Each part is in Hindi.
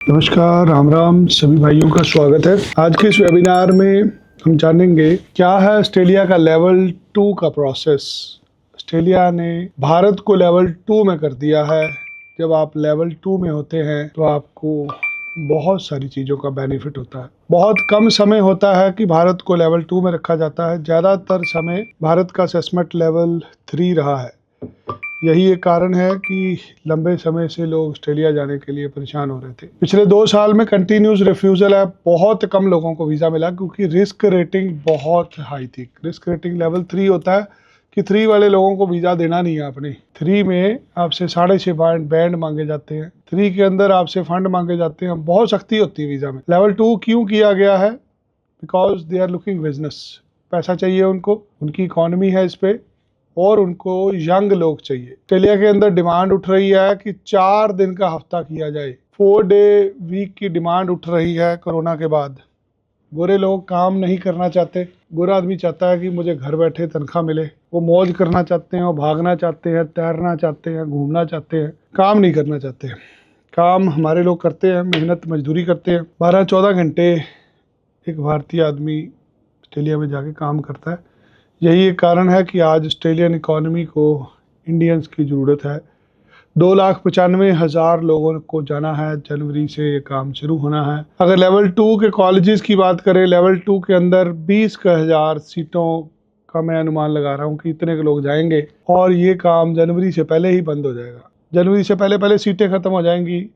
नमस्कार, राम राम सभी भाइयों का स्वागत है। आज के इस वेबिनार में हम जानेंगे क्या है ऑस्ट्रेलिया का लेवल 2 का प्रोसेस। ऑस्ट्रेलिया ने भारत को लेवल 2 में कर दिया है। जब आप लेवल 2 में होते हैं तो आपको बहुत सारी चीज़ों का बेनिफिट होता है। बहुत कम समय होता है कि भारत को लेवल 2 में रखा जाता है। ज़्यादातर समय भारत का असेसमेंट लेवल 3 रहा है। यही एक कारण है कि लंबे समय से लोग ऑस्ट्रेलिया जाने के लिए परेशान हो रहे थे। पिछले 2 साल में कंटिन्यूस रिफ्यूजल है, बहुत कम लोगों को वीज़ा मिला क्योंकि रिस्क रेटिंग बहुत हाई थी। रिस्क रेटिंग लेवल 3 होता है कि 3 वाले लोगों को वीज़ा देना नहीं है आपने। 3 में आपसे 6.5 बैंड मांगे जाते हैं। 3 के अंदर आपसे फंड मांगे जाते हैं। बहुत सख्ती होती है वीज़ा में। लेवल 2 क्यों किया गया है? Because they are looking business. पैसा चाहिए उनको, उनकी इकॉनमी है इस पे, और उनको यंग लोग चाहिए। ऑस्ट्रेलिया के अंदर डिमांड उठ रही है कि 4 दिन का हफ्ता किया जाए। 4 डे वीक की डिमांड उठ रही है कोरोना के बाद। गोरे लोग काम नहीं करना चाहते। गोरा आदमी चाहता है कि मुझे घर बैठे तनख्वाह मिले। वो मौज करना चाहते हैं, वो भागना चाहते हैं, तैरना चाहते हैं, घूमना चाहते हैं, काम नहीं करना चाहते हैं। काम हमारे लोग करते हैं, मेहनत मजदूरी करते हैं। 12-14 घंटे एक भारतीय आदमी ऑस्ट्रेलिया में जाके काम करता है। यही एक कारण है कि आज ऑस्ट्रेलियन इकॉनमी को इंडियंस की ज़रूरत है। 2,95,000 लोगों को जाना है। जनवरी से ये काम शुरू होना है। अगर लेवल 2 के कॉलेजेस की बात करें, लेवल 2 के अंदर 20,000 सीटों का मैं अनुमान लगा रहा हूँ कि इतने के लोग जाएंगे और ये काम जनवरी से पहले ही बंद हो जाएगा। जनवरी से पहले सीटें ख़त्म हो जाएंगी।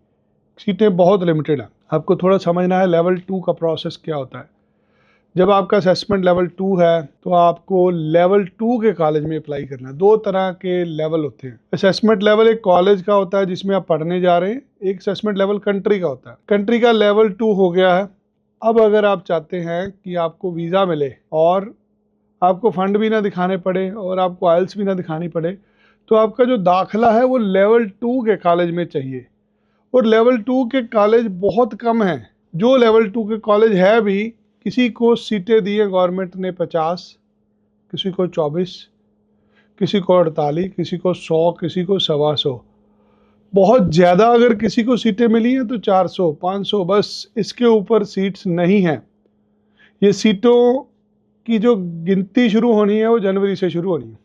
सीटें बहुत लिमिटेड हैं। आपको थोड़ा समझना है लेवल 2 का प्रोसेस क्या होता है। जब आपका असेसमेंट लेवल 2 है तो आपको लेवल 2 के कॉलेज में अप्लाई करना है। 2 तरह के लेवल होते हैं। असेसमेंट लेवल एक कॉलेज का होता है जिसमें आप पढ़ने जा रहे हैं। एक असेसमेंट लेवल कंट्री का होता है। कंट्री का लेवल 2 हो गया है। अब अगर आप चाहते हैं कि आपको वीज़ा मिले और आपको फंड भी ना दिखाने पड़े और आपको आइल्स भी ना दिखानी पड़े, तो आपका जो दाखिला है वो लेवल 2 के कॉलेज में चाहिए। और लेवल 2 के कॉलेज बहुत कम हैं। जो लेवल 2 के कॉलेज है भी, किसी को सीटें दी है गवर्नमेंट ने 50, किसी को 24, किसी को 48, किसी को 100, किसी को 125। बहुत ज़्यादा अगर किसी को सीटें मिली हैं तो 400, 500, बस इसके ऊपर सीट्स नहीं हैं। ये सीटों की जो गिनती शुरू होनी है वो जनवरी से शुरू होनी है।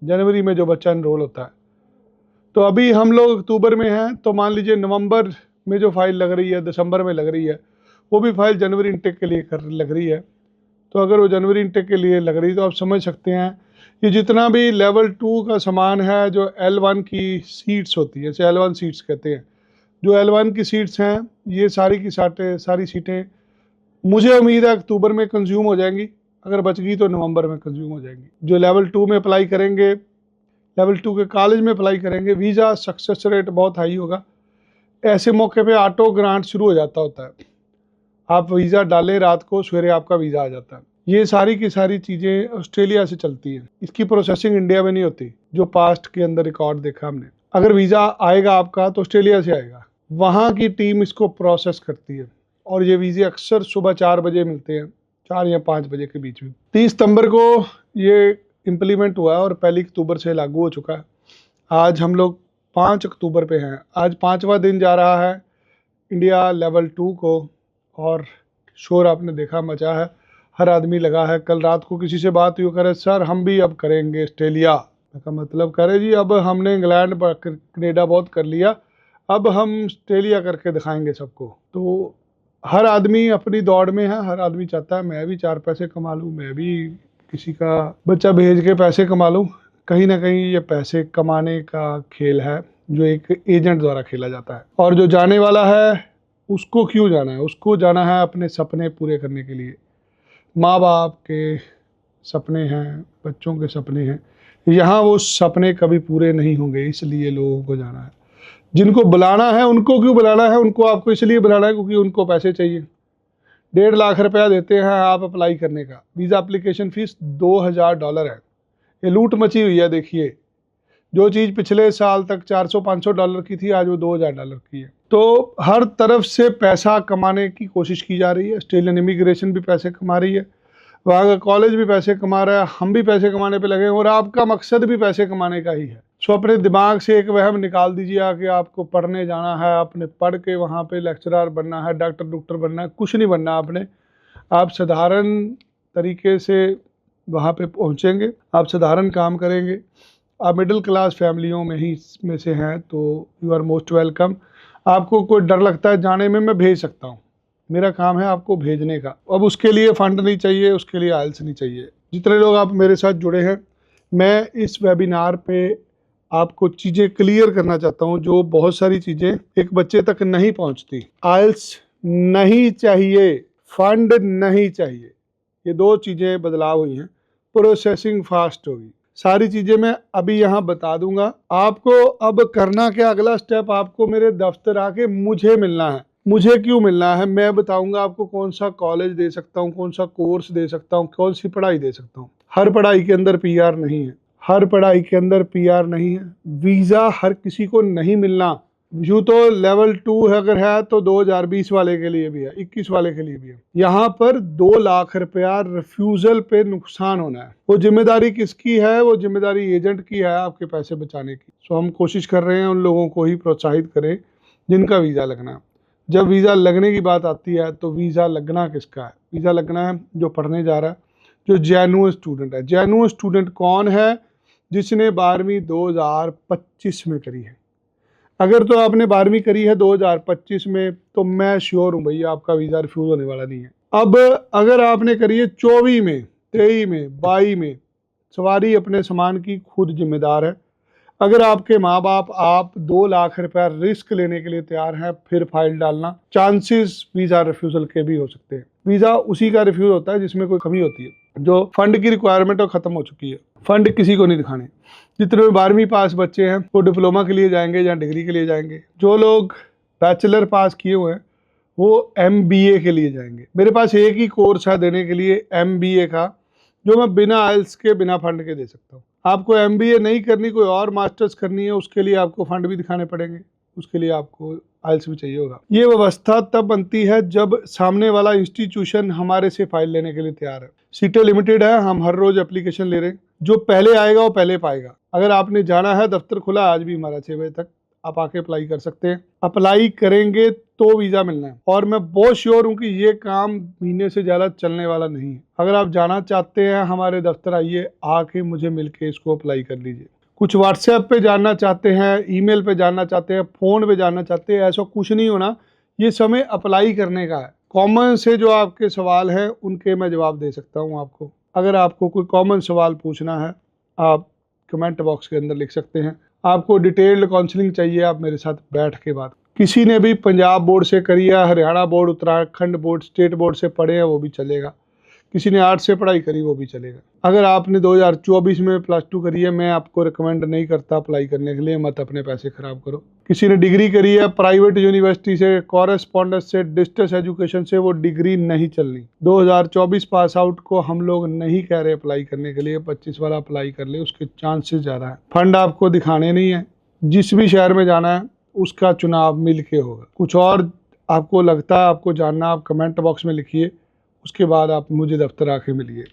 जनवरी में जो बच्चा इनरोल होता है, तो अभी हम लोग अक्टूबर में हैं, तो मान लीजिए नवंबर में जो फाइल लग रही है, दिसंबर में लग रही है, वो भी फाइल जनवरी इंटेक के लिए लग रही है। तो अगर वो जनवरी इंटेक के लिए लग रही है तो आप समझ सकते हैं कि जितना भी लेवल 2 का सामान है, जो L1 की सीट्स होती है, इसे L1 सीट्स कहते हैं। जो L1 की सीट्स हैं, ये सारी की सारी सीटें मुझे उम्मीद है अक्टूबर में कंज्यूम हो जाएंगी। अगर बच गई तो नवंबर में कंज्यूम हो जाएंगी। जो लेवल 2 में अप्लाई करेंगे, लेवल 2 के कॉलेज में अप्लाई करेंगे, वीज़ा सक्सेस रेट बहुत हाई होगा। ऐसे मौके पे ऑटो ग्रांट शुरू हो जाता होता है। आप वीज़ा डालें रात को, सवेरे आपका वीज़ा आ जाता है। ये सारी की सारी चीज़ें ऑस्ट्रेलिया से चलती हैं। इसकी प्रोसेसिंग इंडिया में नहीं होती। जो पास्ट के अंदर रिकॉर्ड देखा हमने, अगर वीज़ा आएगा आपका तो ऑस्ट्रेलिया से आएगा। वहाँ की टीम इसको प्रोसेस करती है और ये वीज़े अक्सर सुबह 4 बजे मिलते हैं, 4 या 5 बजे के बीच में। 30 सितंबर को ये इम्प्लीमेंट हुआ और 1 अक्टूबर से लागू हो चुका है। आज हम लोग 5 अक्टूबर पे हैं। आज 5वां दिन जा रहा है इंडिया लेवल 2 को, और शोर आपने देखा मचा है। हर आदमी लगा है। कल रात को किसी से बात हुई, करे सर हम भी अब करेंगे ऑस्ट्रेलिया का मतलब करे जी, अब हमने इंग्लैंड कनाडा बहुत कर लिया, अब हम ऑस्ट्रेलिया करके दिखाएंगे सबको। तो हर आदमी अपनी दौड़ में है। हर आदमी चाहता है मैं भी 4 पैसे कमा लूँ, मैं भी किसी का बच्चा भेज के पैसे कमा लूँ। कहीं ना कहीं ये पैसे कमाने का खेल है जो एक एजेंट द्वारा खेला जाता है। और जो जाने वाला है उसको क्यों जाना है? उसको जाना है अपने सपने पूरे करने के लिए। माँ बाप के सपने हैं, बच्चों के सपने हैं। यहाँ वो सपने कभी पूरे नहीं होंगे, इसलिए लोगों को जाना है। जिनको बुलाना है उनको क्यों बुलाना है? उनको आपको इसलिए बुलाना है क्योंकि उनको पैसे चाहिए। 1.5 लाख रुपया देते हैं आप अप्लाई करने का। वीज़ा एप्लीकेशन फ़ीस $2,000 है। ये लूट मची हुई है। देखिए, जो चीज़ पिछले साल तक $400-500 की थी, आज वो $2,000 की है। तो हर तरफ से पैसा कमाने की कोशिश की जा रही है। ऑस्ट्रेलियन इमिग्रेशन भी पैसे कमा रही है, वहाँ का कॉलेज भी पैसे कमा रहा है, हम भी पैसे कमाने पे लगे हैं, और आपका मकसद भी पैसे कमाने का ही है। सो अपने दिमाग से एक वहम निकाल दीजिए कि आपको पढ़ने जाना है, आपने पढ़ के वहाँ पे लेक्चरर बनना है, डॉक्टर बनना है, कुछ नहीं बनना आपने। आप साधारण तरीके से वहाँ पे पहुँचेंगे, आप साधारण काम करेंगे। आप मिडिल क्लास फैमिलियों में से हैं तो यू आर मोस्ट वेलकम। आपको कोई डर लगता है जाने में, मैं भेज सकता हूँ, मेरा काम है आपको भेजने का। अब उसके लिए फ़ंड नहीं चाहिए, उसके लिए आइल्स नहीं चाहिए। जितने लोग आप मेरे साथ जुड़े हैं, मैं इस वेबिनार पे आपको चीज़ें क्लियर करना चाहता हूँ, जो बहुत सारी चीज़ें एक बच्चे तक नहीं पहुँचती। आइल्स नहीं चाहिए, फंड नहीं चाहिए, ये दो चीज़ें बदलाव हुई हैं। प्रोसेसिंग फास्ट होगी, सारी चीज़ें मैं अभी यहाँ बता दूंगा आपको। अब करना क्या, अगला स्टेप आपको मेरे दफ्तर आके मुझे मिलना है। मुझे क्यों मिलना है, मैं बताऊंगा आपको कौन सा कॉलेज दे सकता हूँ, कौन सा कोर्स दे सकता हूँ, कौन सी पढ़ाई दे सकता हूँ। हर पढ़ाई के अंदर पीआर नहीं है, हर पढ़ाई के अंदर पीआर नहीं है। वीज़ा हर किसी को नहीं मिलना। यूँ तो लेवल 2 अगर है तो 2020 वाले के लिए भी है, 21 वाले के लिए भी है। यहाँ पर 2 लाख रुपया रिफ्यूज़ल पे नुकसान होना है। वो जिम्मेदारी किसकी है, वो जिम्मेदारी एजेंट की है आपके पैसे बचाने की। सो हम कोशिश कर रहे हैं उन लोगों को ही प्रोत्साहित करें जिनका वीज़ा लगना है। जब वीज़ा लगने की बात आती है तो वीज़ा लगना किसका है, वीज़ा लगना है जो पढ़ने जा रहा है, जो जेन्युइन स्टूडेंट है। जेन्युइन स्टूडेंट कौन है, जिसने 12वीं 2025 में करी है। अगर तो आपने 12वीं करी है 2025 में तो मैं श्योर हूँ भैया आपका वीज़ा रिफ्यूज़ होने वाला नहीं है। अब अगर आपने करी है 24 में, 23 में, 22 में, सवारी अपने सामान की खुद जिम्मेदार है। अगर आपके माँ बाप आप 2 लाख रुपया रिस्क लेने के लिए तैयार हैं, फिर फाइल डालना, चांसेस वीज़ा रिफ्यूज़ल के भी हो सकते हैं। वीज़ा उसी का रिफ्यूज़ होता है जिसमें कोई कमी होती है, जो फंड की रिक्वायरमेंट है ख़त्म हो चुकी है। फंड किसी को नहीं दिखाने। जितने 12वीं पास बच्चे हैं वो डिप्लोमा के लिए जाएंगे या डिग्री के लिए जाएंगे। जो लोग बैचलर पास किए हुए हैं वो MBA के लिए जाएंगे। मेरे पास एक ही कोर्स है देने के लिए MBA का, जो मैं बिना आइल्स के, बिना फंड के दे सकता हूँ। आपको MBA नहीं करनी, कोई और मास्टर्स करनी है, उसके लिए आपको फंड भी दिखाने पड़ेंगे, उसके लिए आपको आइल्स भी चाहिए होगा। ये व्यवस्था तब बनती है जब सामने वाला इंस्टीट्यूशन हमारे से फाइल लेने के लिए तैयार है। सीटें लिमिटेड है, हम हर रोज एप्लीकेशन ले रहे हैं। जो पहले आएगा वो पहले पाएगा। अगर आपने जाना है, दफ्तर खुला आज भी हमारा 6 बजे तक, आप आके अप्लाई कर सकते हैं। अप्लाई करेंगे तो वीज़ा मिलना है। और मैं बहुत श्योर हूँ कि ये काम महीने से ज़्यादा चलने वाला नहीं है। अगर आप जाना चाहते हैं हमारे दफ्तर आइए, आके मुझे मिलके इसको अप्लाई कर लीजिए। कुछ व्हाट्सएप पे जानना चाहते हैं, ईमेल पे जानना चाहते हैं, फ़ोन पे जानना चाहते हैं, ऐसा कुछ नहीं होना। ये समय अप्लाई करने का है। कॉमन से जो आपके सवाल हैं उनके मैं जवाब दे सकता हूँ आपको। अगर आपको कोई कॉमन सवाल पूछना है आप कमेंट बॉक्स के अंदर लिख सकते हैं। आपको डिटेल्ड काउंसलिंग चाहिए, आप मेरे साथ बैठ के बात। किसी ने भी पंजाब बोर्ड से करी है, Haryana board, Uttarakhand board, state board से पढ़े हैं वो भी चलेगा। किसी ने आर्ट्स से पढ़ाई करी वो भी चलेगा। अगर आपने 2024 में +2 करी है, मैं आपको रिकमेंड नहीं करता अप्लाई करने के लिए, मत अपने पैसे खराब करो। किसी ने डिग्री करी है प्राइवेट यूनिवर्सिटी से, कॉरेस्पॉन्डेंस से, डिस्टेंस एजुकेशन से, वो डिग्री नहीं चलनी। 2024 पास आउट को हम लोग नहीं कह रहे अप्लाई करने के लिए, 25 वाला अप्लाई कर ले, उसके चांसेस ज़्यादा है। फंड आपको दिखाने नहीं है। जिस भी शहर में जाना है उसका चुनाव मिल के होगा। कुछ और आपको लगता है, आपको जानना, आप कमेंट बॉक्स में लिखिए, उसके बाद आप मुझे दफ्तर आके मिलिए।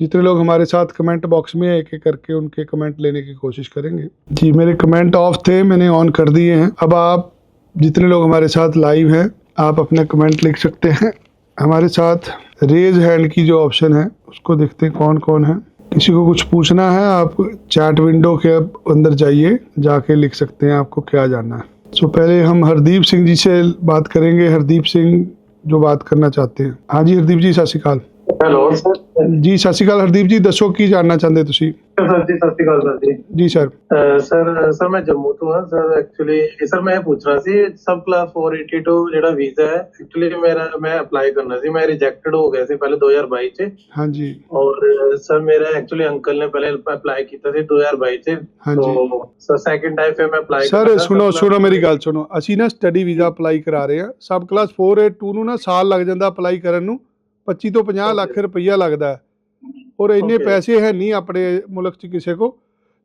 जितने लोग हमारे साथ कमेंट बॉक्स में एक एक करके उनके कमेंट लेने की कोशिश करेंगे। जी मेरे कमेंट ऑफ थे, मैंने ऑन कर दिए हैं। अब आप जितने लोग हमारे साथ लाइव हैं आप अपना कमेंट लिख सकते हैं। हमारे साथ रेज हैंड की जो ऑप्शन है उसको देखते हैं कौन कौन है। किसी को कुछ पूछना है आप चैट विंडो के अंदर जाइए, जाके लिख सकते हैं आपको क्या जानना है। सो पहले हम हरदीप सिंह जी से बात करेंगे। हरदीप सिंह जो बात करना चाहते हैं। हाँ जी हरदीप जी, सत श्री अकाल। ਹੈਲੋ ਸਰ जी सत श्री अकाल। हरदीप जी दसो की जानना चाहते ਤੁਸੀਂ? ਸਰ ਜੀ ਸਤਿ ਸ਼੍ਰੀ ਅਕਾਲ ਸਰ ਜੀ। जी सर। ਸਰ ਮੈਂ ਜੰਮੂ ਤੋਂ ਹਾਂ ਸਰ। ਐਕਚੁਅਲੀ ਸਰ ਮੈਂ ਇਹ ਪੁੱਛਣਾ ਸੀ, ਸਬ ਕਲਾਸ 482 ਜਿਹੜਾ ਵੀਜ਼ਾ ਹੈ ਐਕਚੁਅਲੀ ਮੈਂ ਅਪਲਾਈ ਕਰਨਾ ਸੀ, ਮੈਂ ਰਿਜੈਕਟਡ ਹੋ ਗਿਆ ਸੀ ਪਹਿਲੇ 2022 ਚ। हाँ जी ਔਰ ਸਰ ਮੇਰਾ ਐਕਚੁਅਲੀ ਅੰਕਲ ਨੇ ਪਹਿਲੇ ਅਪਲਾਈ ਕੀਤਾ ਸੀ 2022 ਚ। हाँ जी ਸਰ ਸੈਕਿੰਡ ਟਾਈਮ ਫਿਰ ਮੈਂ ਅਪਲਾਈ ਸਰ ਸੁਣੋ ਮੇਰੀ ਗੱਲ ਸੁਣੋ। ਅਸੀਂ ਨਾ ਸਟੱਡੀ ਵੀਜ਼ਾ ਅਪਲਾਈ ਕਰਾ ਰਹੇ ਹਾਂ। ਸਬ ਕਲਾਸ 482 ਨੂੰ ਨਾ ਸਾਲ ਲੱਗ ਜਾਂਦਾ ਅਪਲਾਈ ਕਰਨ ਨੂੰ। 25 ਤੋਂ 50 ਲੱਖ ਰੁਪਈਆ ਲੱਗਦਾ ਹੈ। ਔਰ ਇੰਨੇ ਪੈਸੇ ਹੈ ਨਹੀਂ ਆਪਣੇ ਮੁਲਕ 'ਚ ਕਿਸੇ ਕੋ।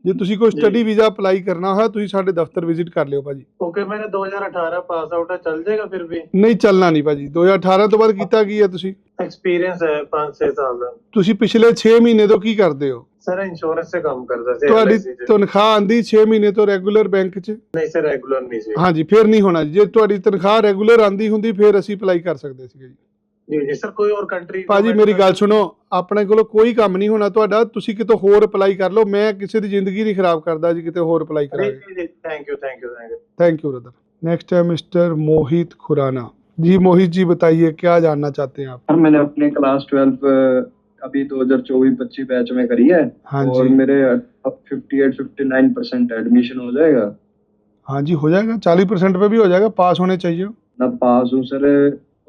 ਜੇ ਤੁਸੀਂ ਕੋਈ ਸਟੱਡੀ ਵੀਜ਼ਾ ਅਪਲਾਈ ਕਰਨਾ ਹੋਇਆ ਤੁਸੀਂ ਸਾਡੇ ਦਫ਼ਤਰ ਵਿਜ਼ਿਟ ਕਰ ਲਿਓ ਭਾਜੀ। ਓਕੇ ਮੈਨੇ 2018 ਪਾਸ ਆਊਟ ਹੈ, ਚੱਲ ਜਾਏਗਾ ਫਿਰ ਵੀ? ਨਹੀਂ ਚੱਲਣਾ ਨਹੀਂ ਭਾਜੀ। 2018 ਤੋਂ ਬਾਅਦ ਕੀਤਾ ਕੀ ਹੈ ਤੁਸੀਂ? ਐਕਸਪੀਰੀਅੰਸ ਹੈ 5-6 ਸਾਲ ਦਾ। ਤੁਸੀਂ ਪਿਛਲੇ 6 ਮਹੀਨੇ ਤੋਂ ਕੀ ਕਰਦੇ ਹੋ? सर इंश्योरेंस से काम करता ਸੀ ਤੁਹਾਡੀ LIC 'ਚ। ਤਨਖਾਹ ਆਂਦੀ 6 ਮਹੀਨੇ ਤੋਂ ਰੈਗੂਲਰ ਬੈਂਕ 'ਚ? ਨਹੀਂ ਸਰ ਰੈਗੂਲਰ ਨਹੀਂ ਸੀ। ਹਾਂਜੀ, ਫਿਰ ਨਹੀਂ ਹੋਣਾ ਜੀ। ਜੇ ਤੁਹਾਡੀ ਤਨਖਾਹ ਰੈਗੂਲਰ ਆਂਦੀ ਹੁੰਦੀ ਫਿਰ ਅਸੀਂ ਅਪਲਾਈ ਕਰ ਸਕਦੇ ਸੀਗੇ ਜੀ। ਜੀ ਜੀ ਸਰ ਕੋਈ ਹੋਰ ਕੰਟਰੀ ਭਾਜੀ ਮੇਰੀ ਗੱਲ ਸੁਣੋ, ਆਪਣੇ ਕੋਲੋਂ ਕੋਈ ਕੰਮ ਨਹੀਂ ਹੋਣਾ ਤੁਹਾਡਾ, ਤੁਸੀਂ ਕਿਤੇ ਹੋਰ ਅਪਲਾਈ ਕਰ ਲਓ। ਮੈਂ ਕਿਸੇ ਦੀ ਜ਼ਿੰਦਗੀ ਨਹੀਂ ਖਰਾਬ ਕਰਦਾ ਜੀ ਕਿਤੇ ਹੋਰ ਅਪਲਾਈ ਕਰਾ ਕੇ। ਜੀ thank you thank you brother. Next है मिस्टर मोहित खुराना। जी मोहित जी बताइए क्या जानना चाहते हैं आप? सर मैंने अपनी क्लास 12 अभी 2024-25 बैच में करी है। हाँ और जी। मेरे अब 58-59% एडमिशन हो जाएगा। हाँ जी हो जाएगा, 40% पे भी हो जाएगा, पास होने चाहिए। मैं पास हूँ सर।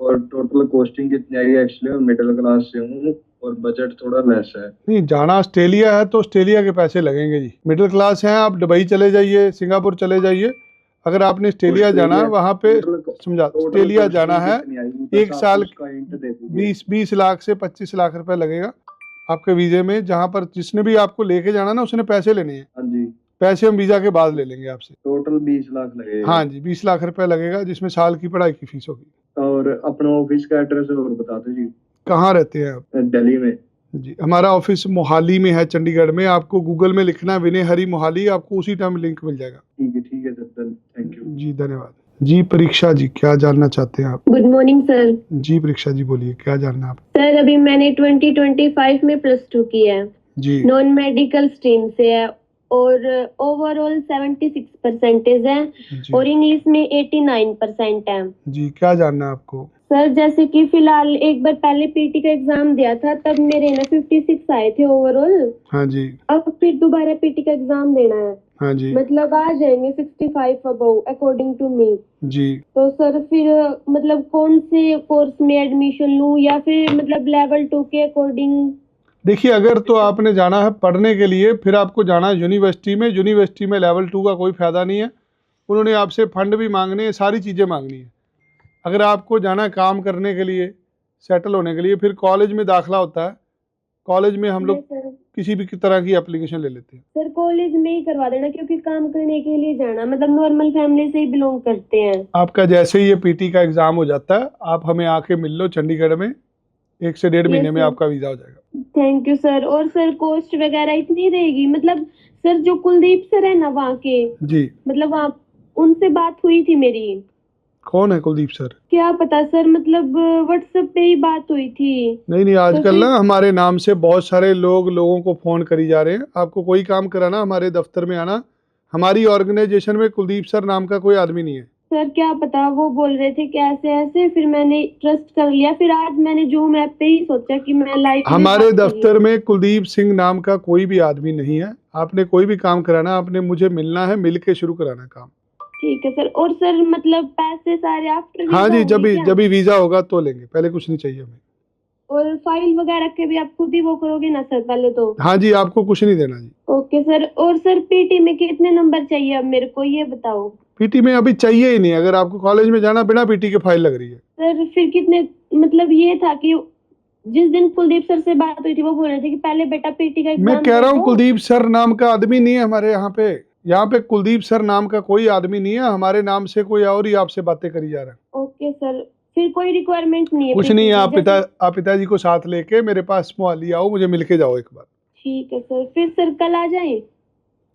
और टोटल कॉस्टिंग कितनी आएगी? एक्चुअली मैं मिडिल क्लास से हूँ और बजट थोड़ा लेस है। नहीं, जाना ऑस्ट्रेलिया है तो ऑस्ट्रेलिया के पैसे लगेंगे जी। मिडिल क्लास हैं आप, दुबई चले जाइए, सिंगापुर चले जाइए। अगर आपने ऑस्ट्रेलिया जाना है वहाँ पे समझा, ऑस्ट्रेलिया जाना है, एक साल 20 लाख से 25 लाख रुपए लगेगा आपके वीजे में। जहाँ पर जिसने भी आपको लेके जाना ना उसने पैसे लेने हैं। हाँ जी। पैसे हम वीजा के बाद ले लेंगे आपसे। टोटल 20 लाख लगेगा। हाँ जी 20 लाख रुपए लगेगा, जिसमें साल की पढ़ाई की फीस होगी। और अपना ऑफिस का एड्रेस और बता दो जी। कहाँ रहते हैं आप? दिल्ली में जी। हमारा ऑफिस मोहाली में है, चंडीगढ़ में। आपको गूगल में लिखना है विनय हरी मोहाली, आपको उसी टाइम लिंक मिल जाएगा। ठीक है सर, थैंक यू जी धन्यवाद। जी परीक्षा जी क्या जानना चाहते हैं आप? Good morning sir. जी परीक्षा जी बोलिए क्या जानना है आप? सर अभी मैंने 2025 में +2 की है, जी नॉन मेडिकल स्ट्रीम से है और ओवरऑल 76% है जी और इंग्लिश में 89% है। जी क्या जानना है आपको? सर जैसे कि फिलहाल एक बार पहले पीटी का एग्जाम दिया था, तब मेरे ना 56 आए थे ओवरऑल। हाँ जी। अब फिर दोबारा पीटी का एग्जाम देना है, हाँ जी। मतलब आ जाएंगे 65 अबव अकॉर्डिंग टू मी। जी तो सर फिर मतलब कौन से कोर्स में एडमिशन लूं या फिर मतलब लेवल 2 के अकॉर्डिंग? देखिए, अगर तो आपने जाना है पढ़ने के लिए, फिर आपको जाना है यूनिवर्सिटी में। यूनिवर्सिटी में लेवल 2 का कोई फ़ायदा नहीं है, उन्होंने आपसे फंड भी मांगने हैं, सारी चीज़ें मांगनी है। अगर आपको जाना है काम करने के लिए, सेटल होने के लिए, फिर कॉलेज में दाखिला होता है। कॉलेज में हम लोग सर किसी भी तरह की एप्लीकेशन ले लेते हैं। सर कॉलेज में ही करवा देना, क्योंकि काम करने के लिए जाना, मतलब नॉर्मल फैमिली से ही बिलोंग करते हैं। आपका जैसे ही ये पीटी का एग्ज़ाम हो जाता है, आप हमें आके मिल लो चंडीगढ़ में, 1 से 1.5 महीने में सर। आपका वीज़ा हो जाएगा। Thank you sir. और सर कॉस्ट वगैरह इतनी रहेगी? मतलब सर जो कुलदीप सर है ना वहाँ के, जी मतलब आप उनसे बात हुई थी मेरी। कौन है कुलदीप सर? क्या पता सर, मतलब व्हाट्सएप पे ही बात हुई थी। नहीं आजकल फिर- ना हमारे नाम से बहुत सारे लोगों को फ़ोन करी जा रहे हैं। आपको कोई काम कराना हमारे दफ्तर में आना। हमारी ऑर्गेनाइजेशन में कुलदीप सर नाम का कोई आदमी नहीं है। सर क्या पता, वो बोल रहे थे कि ऐसे ऐसे, फिर मैंने ट्रस्ट कर लिया। फिर आज मैंने जूम ऐप पे ही सोचा कि मैं लाइव हमारे दफ्तर में कुलदीप सिंह नाम का कोई भी आदमी नहीं है। आपने कोई भी काम कराना, आपने मुझे मिलना है, मिल के शुरू कराना काम। ठीक है सर। और सर मतलब पैसे सारे आफ्टर हाँ जी, जब भी वीज़ा होगा तो लेंगे, पहले कुछ नहीं चाहिए हमें। और फाइल वगैरह के भी आप खुद ही वो करोगे ना सर पहले तो? हाँ जी, आपको कुछ नहीं देना जी। Okay sir. और सर पीटी में कितने नंबर चाहिए अब मेरे को, ये बताओ। पीटी में अभी चाहिए ही नहीं। अगर आपको कॉलेज में जाना, बिना पीटी के फाइल लग रही है। सर फिर कितने, मतलब ये था कि जिस दिन कुलदीप सर से बात हुई थी वो बोल रहे थे कि पहले बेटा पीटी का एग्जाम मैं कह रहा हूँ दो। कुलदीप सर नाम का आदमी नहीं है हमारे यहाँ पे। यहाँ पे कुलदीप सर नाम का कोई आदमी नहीं है। हमारे नाम से कोई और ही आपसे बातें करी जा रहा है। Okay sir. फिर कोई रिक्वायरमेंट नहीं है? कुछ PT नहीं है। की, आप पिताजी को साथ लेके मेरे पास मोहाली आओ, मुझे मिल के जाओ एक बार। ठीक है सर। फिर सर कल आ जाए?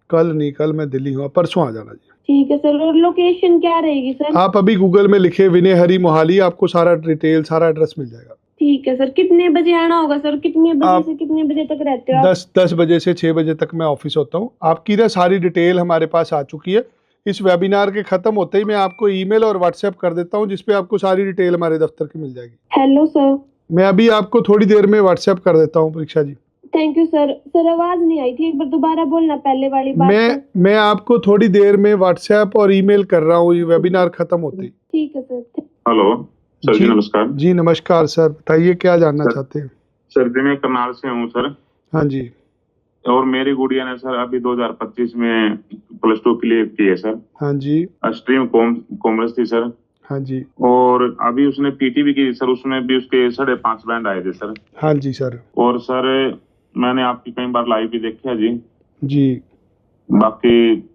कल नहीं, कल मैं दिल्ली हूँ, परसों आ जाना जी। ठीक है सर। और लोकेशन क्या रहेगी सर? आप अभी गूगल में लिखे विनय हरी मोहाली, आपको सारा डिटेल, सारा एड्रेस मिल जाएगा। ठीक है सर। कितने बजे आना होगा सर? कितने बजे आप से कितने बजे तक रहते हो आप? 10 बजे से 6 बजे तक मैं ऑफिस होता हूँ। आपकी ना सारी डिटेल हमारे पास आ चुकी है। इस वेबिनार के ख़त्म होते ही मैं आपको ईमेल और व्हाट्सएप कर देता हूँ, जिसपे आपको सारी डिटेल हमारे दफ्तर की मिल जाएगी। Hello sir. मैं अभी आपको थोड़ी देर में व्हाट्सएप कर देता हूँ परीक्षा जी। Thank you sir. सर आवाज नहीं आई थी, एक बार दोबारा बोलना पहले वाली बात। मैं आपको थोड़ी देर में व्हाट्सएप और ईमेल कर रहा हूँ, ये वेबिनार खत्म होते ही। ठीक है सर। हेलो सर जी, नमस्कार जी नमस्कार सर, बताइए क्या जानना चाहते हैं? सर जी मैं करनाल से हूँ सर। हाँ जी। और मेरी गुड़िया ने सर अभी 2025 में +2 क्लियर की है सर। हाँ जी। स्ट्रीम कॉमर्स थी सर। हाँ जी। और अभी उसने पीटी भी की सर, उसमें भी उसके 5.5 बैंड आए थे सर। हाँ जी सर। और सर मैंने आपकी कई बार लाइव भी देखा है जी। जी। बाकी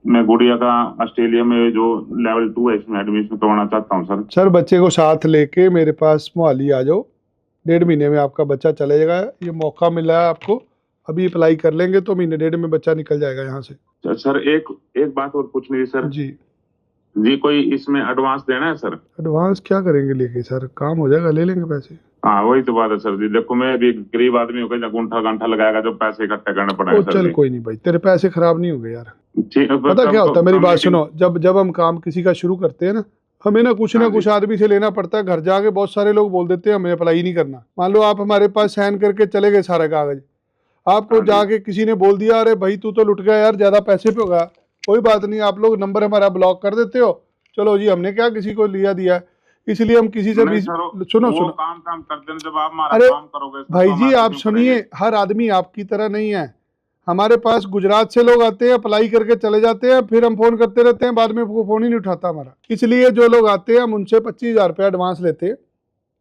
मैं गुड़िया का ऑस्ट्रेलिया में जो लेवल 2 है इसमें एडमिशन करवाना चाहता हूँ सर। सर बच्चे को साथ लेके मेरे पास मोहाली आ जाओ, 1.5 महीने में आपका बच्चा चले जाएगा। ये मौका मिला है आपको, अभी अप्लाई कर लेंगे तो महीने डेढ़ में बच्चा निकल जाएगा यहाँ से। सर एक बात और पूछनी थी सर जी। जी, कोई इसमें एडवांस देना है सर? एडवांस क्या करेंगे लेके सर, काम हो जाएगा, ले लेंगे पैसे। हाँ वही तो बात है सर जी। देखो मैं भी गरीब आदमी हो गया, गुंठा घंटा लगाएगा जो पैसे इकट्ठे करने ओ पड़ेंगे सर चल जी। कोई नहीं भाई, तेरे पैसे खराब नहीं हो गए यार। ठीक है, पता क्या होता है, मेरी बात मीटिंग- सुनो, जब हम काम किसी का शुरू करते हैं ना, हमें ना कुछ हाँ जी। कुछ आदमी से लेना पड़ता है। घर जाके बहुत सारे लोग बोल देते हैं हमें अप्लाई नहीं करना। मान लो आप हमारे पास साइन करके चले गए सारा कागज, आपको हाँ जी। जाके किसी ने बोल दिया अरे भाई तू तो लुट गया यार, ज्यादा पैसे पे होगा, कोई बात नहीं, आप लोग नंबर हमारा ब्लॉक कर देते हो, चलो जी हमने क्या किसी को लिया दिया। इसलिए हम किसी से नहीं भी सर, सुनो वो सुनो काम करते हैं जब आप हमारा अरे काम करोगे तो भाई हम जी आपको आप क्यों सुनिए, करेंगे? हर आदमी आपकी तरह नहीं है। हमारे पास गुजरात से लोग आते हैं, अप्लाई करके चले जाते हैं, फिर हम फोन करते रहते हैं, बाद में वो फोन ही नहीं उठाता हमारा। इसलिए जो लोग आते हैं हम उनसे 25,000 रुपया एडवांस लेते हैं।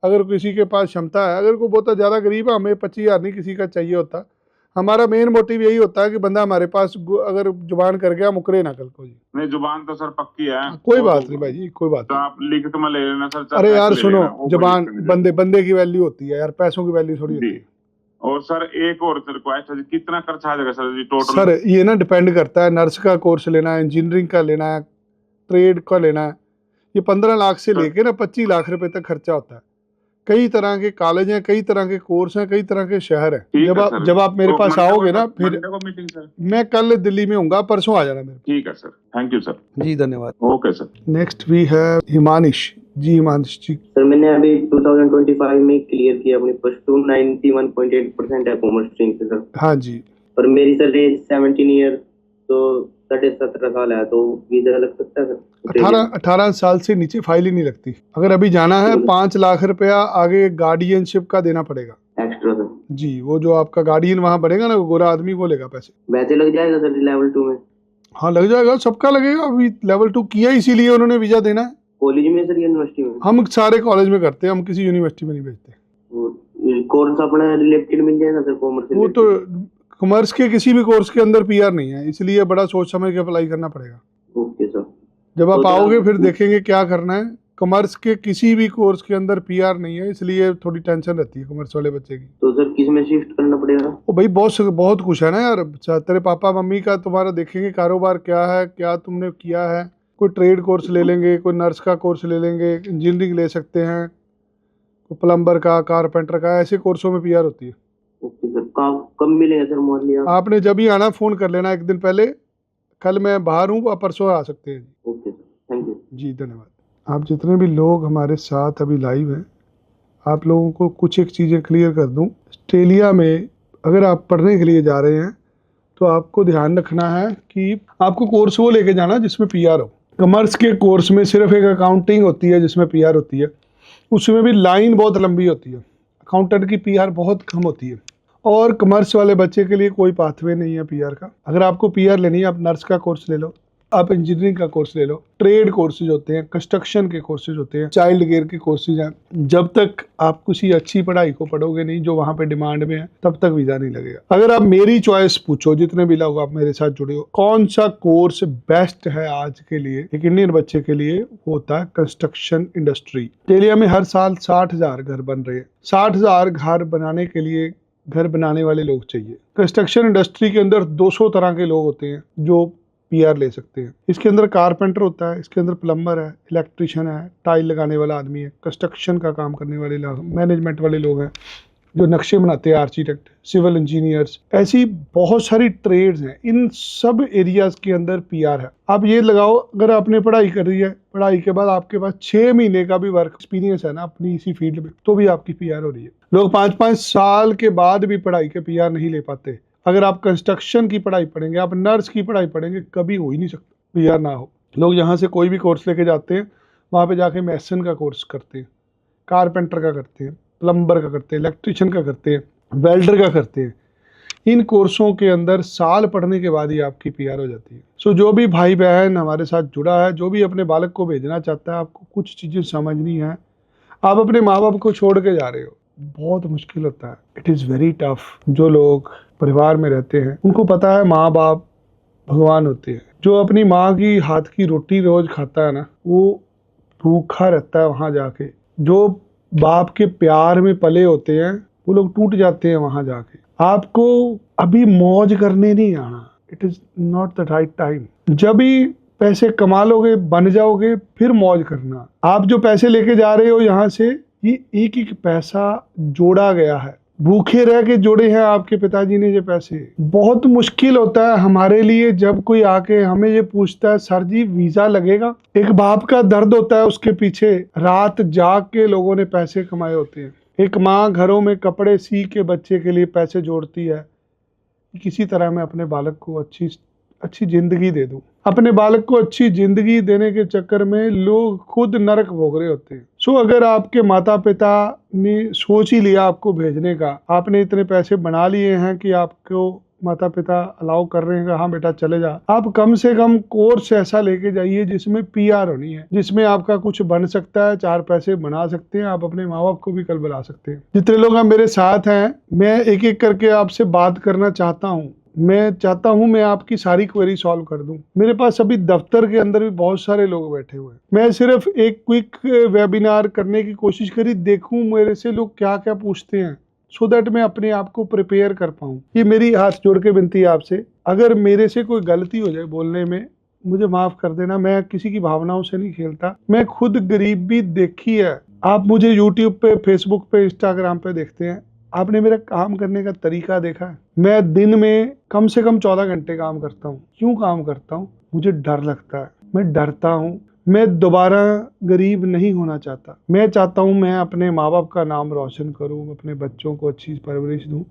अगर किसी के पास क्षमता है, अगर कोई बहुत ज़्यादा गरीब है, हमें 25,000 नहीं किसी का चाहिए होता। हमारा मेन मोटिव यही होता है कि बंदा हमारे पास अगर जुबान कर गया मुकरे ना कल को जी। नहीं जुबान तो सर पक्की है, कोई वो बात तो- नहीं भाई जी, कोई बात तो नहीं। आप लिखित में ले लेना सर, चल अरे पैसे यार ले सुनो, लेना, वो कोई जबान दिक्कत नहीं बंदे बंदे की वैल्यू होती है यार, पैसों की वैल्यू थोड़ी होती जी। है। और सर एक और रिक्वेस्ट है जी, कितना खर्चा आ जाएगा सर जी टोटल? सर ये ना डिपेंड करता है, नर्स का कोर्स लेना है, इंजीनियरिंग का लेना है, ट्रेड का लेना है, ये 15 लाख से लेके ना 25 लाख रुपए तक खर्चा होता है। कई तरह के कॉलेज हैं, कई तरह के कोर्स हैं, कई तरह के शहर हैं। ठीक जब है आप सर। जब आप मेरे तो पास मंडे आओगे को- ना, फिर मंडे को मीटिंग सर। मैं कल दिल्ली में हूँगा, परसों आ जाना मेरे ठीक है सर, थैंक यू सर। जी धन्यवाद। Okay sir. नेक्स्ट भी है हिमानिश जी। हिमानिश जी सर मैंने अभी 2025 में क्लियर किया अपनी प्लस टू, 91.8% है कॉमर्स स्ट्रीम से सर। हाँ जी। पर मेरी सर एज 17 ईयर, तो 17.5 साल है, तो वीजा लग सकता है सर? 18 साल से नीचे फाइल ही नहीं लगती। अगर अभी जाना है 5 लाख रुपया आगे गार्डियनशिप का देना पड़ेगा एक्स्ट्रा सर? जी। वो जो आपका गार्डियन वहाँ बनेगा ना, वो गोरा आदमी, वो लेगा पैसे। वैसे लग जाएगा सर लेवल 2 में? हाँ लग जाएगा, सबका लगेगा। अभी लेवल 2 किया इसीलिए उन्होंने वीजा देना है। कॉलेज में सर, यूनिवर्सिटी में? हम सारे कॉलेज में करते हैं, हम किसी यूनिवर्सिटी में नहीं भेजते। कोर्स अपना रिलेटेड मिल जाएगा सर कॉमर्स से? वो तो कॉमर्स के किसी भी कोर्स के अंदर पीआर नहीं है, इसलिए बड़ा सोच समझ के अप्लाई करना पड़ेगा। Okay sir. जब आप तो आओगे सर- फिर देखेंगे क्या करना है। कॉमर्स के किसी भी कोर्स के अंदर पीआर नहीं है, इसलिए थोड़ी टेंशन रहती है कॉमर्स वाले बच्चे की। तो सर किस में शिफ्ट करना पड़ेगा? ओ भाई बहुत कुछ है ना यार। तेरे पापा मम्मी का तुम्हारा देखेंगे कारोबार क्या है, क्या तुमने किया है। कोई ट्रेड कोर्स ले लेंगे, कोई नर्स का कोर्स ले लेंगे, इंजीनियरिंग ले सकते हैं, कोई प्लम्बर का, कारपेंटर का, ऐसे कोर्सों में पीआर होती है। Okay sir. कब मिलेंगे सर मोहल्ले आप? आपने जब ही आना फ़ोन कर लेना एक दिन पहले। कल मैं बाहर हूँ, आप परसों आ सकते हैं। ओके सर, थैंक यू जी धन्यवाद। आप जितने भी लोग हमारे साथ अभी लाइव हैं, आप लोगों को कुछ एक चीज़ें क्लियर कर दूं। ऑस्ट्रेलिया में अगर आप पढ़ने के लिए जा रहे हैं तो आपको ध्यान रखना है कि आपको कोर्स वो लेके जाना जिसमें पीआर हो। कॉमर्स के कोर्स में सिर्फ एक अकाउंटिंग होती है जिसमें पीआर होती है, उसमें भी लाइन बहुत लंबी होती है। अकाउंटेंट की पीआर बहुत कम होती है। और कॉमर्स वाले बच्चे के लिए कोई पाथवे नहीं है पीआर का। अगर आपको पीआर लेनी है, आप नर्स का कोर्स ले लो, आप इंजीनियरिंग का कोर्स ले लो, ट्रेड कोर्सेज होते हैं, कंस्ट्रक्शन के कोर्सेज होते हैं, चाइल्ड केयर के कोर्सेज हैं। जब तक आप किसी अच्छी पढ़ाई को पढ़ोगे नहीं जो वहाँ पे डिमांड में है, तब तक वीज़ा नहीं लगेगा। अगर आप मेरी चॉइस पूछो, जितने भी लोग आप मेरे साथ जुड़े हो, कौन सा कोर्स बेस्ट है आज के लिए एक इंडियन बच्चे के लिए, वो होता है कंस्ट्रक्शन इंडस्ट्री। ऑस्ट्रेलिया में हर साल 60,000 घर बन रहे हैं। 60,000 घर बनाने के लिए घर बनाने वाले लोग चाहिए। कंस्ट्रक्शन इंडस्ट्री के अंदर 200 तरह के लोग होते हैं जो पीआर ले सकते हैं। इसके अंदर कारपेंटर होता है, इसके अंदर प्लम्बर है, इलेक्ट्रिशियन है, टाइल लगाने वाला आदमी है, कंस्ट्रक्शन का काम करने वाले लोग, मैनेजमेंट वाले लोग हैं जो नक्शे बनाते हैं, आर्किटेक्ट, सिविल इंजीनियर्स, ऐसी बहुत सारी ट्रेड्स हैं। इन सब एरियाज के अंदर पीआर है। आप ये लगाओ, अगर आपने पढ़ाई कर रही है, पढ़ाई के बाद आपके पास 6 महीने का भी वर्क एक्सपीरियंस है ना अपनी इसी फील्ड में, तो भी आपकी पीआर हो रही है। लोग 5-5 साल के बाद भी पढ़ाई के पीआर नहीं ले पाते। अगर आप कंस्ट्रक्शन की पढ़ाई पढ़ेंगे, आप नर्स की पढ़ाई पढ़ेंगे, कभी हो ही नहीं सकता पीआर ना हो। लोग यहाँ से कोई भी कोर्स लेके जाते हैं, वहाँ पे जाके मैसन का कोर्स करते हैं, कारपेंटर का करते हैं, प्लम्बर का करते हैं, इलेक्ट्रिशियन का करते हैं, वेल्डर का करते हैं। इन कोर्सों के अंदर साल पढ़ने के बाद ही आपकी पीआर हो जाती है। सो जो भी भाई बहन हमारे साथ जुड़ा है, जो भी अपने बालक को भेजना चाहता है, आपको कुछ चीज़ें समझनी है। आप अपने माँ बाप को छोड़ के जा रहे हो, बहुत मुश्किल होता है। It is very tough. जो लोग परिवार में रहते हैं उनको पता है माँ बाप भगवान होते हैं। जो अपनी माँ की हाथ की रोटी रोज खाता है ना, वो भूखा रहता है वहाँ जाके। जो बाप के प्यार में पले होते हैं वो लोग टूट जाते हैं वहाँ जाके। आपको अभी मौज करने नहीं आना, it is not the right time. जब भी पैसे कमा लोगे, बन जाओगे, फिर मौज करना। आप जो पैसे लेके जा रहे हो यहाँ से, ये एक एक पैसा जोड़ा गया है, भूखे रह के जोड़े हैं आपके पिताजी ने ये पैसे। बहुत मुश्किल होता है हमारे लिए जब कोई आके हमें ये पूछता है सर जी वीजा लगेगा। एक बाप का दर्द होता है उसके पीछे, रात जाग के लोगों ने पैसे कमाए होते हैं। एक माँ घरों में कपड़े सी के बच्चे के लिए पैसे जोड़ती है, किसी तरह मैं अपने बालक को अच्छी जिंदगी दे दूं। अपने बालक को अच्छी जिंदगी देने के चक्कर में लोग खुद नरक भोग रहे होते हैं। सो अगर आपके माता पिता ने सोच ही लिया आपको भेजने का, आपने इतने पैसे बना लिए हैं कि आपको माता पिता अलाउ कर रहे हैं कि हाँ बेटा चले जा, आप कम से कम कोर्स ऐसा लेके जाइए जिसमें पीआर होनी है, जिसमें आपका कुछ बन सकता है, 4 पैसे बना सकते हैं, आप अपने माँ बाप को भी कल बुला सकते हैं। जितने लोग आप मेरे साथ हैं, मैं एक एक करके आपसे बात करना चाहता हूँ। मैं चाहता हूं मैं आपकी सारी क्वेरी सॉल्व कर दूं। मेरे पास अभी दफ्तर के अंदर भी बहुत सारे लोग बैठे हुए हैं। मैं सिर्फ एक क्विक वेबिनार करने की कोशिश करी, देखूं मेरे से लोग क्या क्या पूछते हैं, सो दैट मैं अपने आप को प्रिपेयर कर पाऊं। ये मेरी हाथ जोड़ के विनती है आपसे, अगर मेरे से कोई गलती हो जाए बोलने में, मुझे माफ कर देना। मैं किसी की भावनाओं से नहीं खेलता, मैं खुद गरीब भी देखी है। आप मुझे यूट्यूब पे, फेसबुक पे, इंस्टाग्राम पे देखते हैं, आपने मेरा काम करने का तरीका देखा है। मैं दिन में कम से कम 14 घंटे काम करता हूँ। क्यों काम करता हूँ? मुझे डर लगता है, मैं डरता हूँ। मैं दोबारा गरीब नहीं होना चाहता। मैं चाहता हूँ मैं अपने माँ बाप का नाम रोशन करूँ, अपने बच्चों को अच्छी परवरिश दूँ।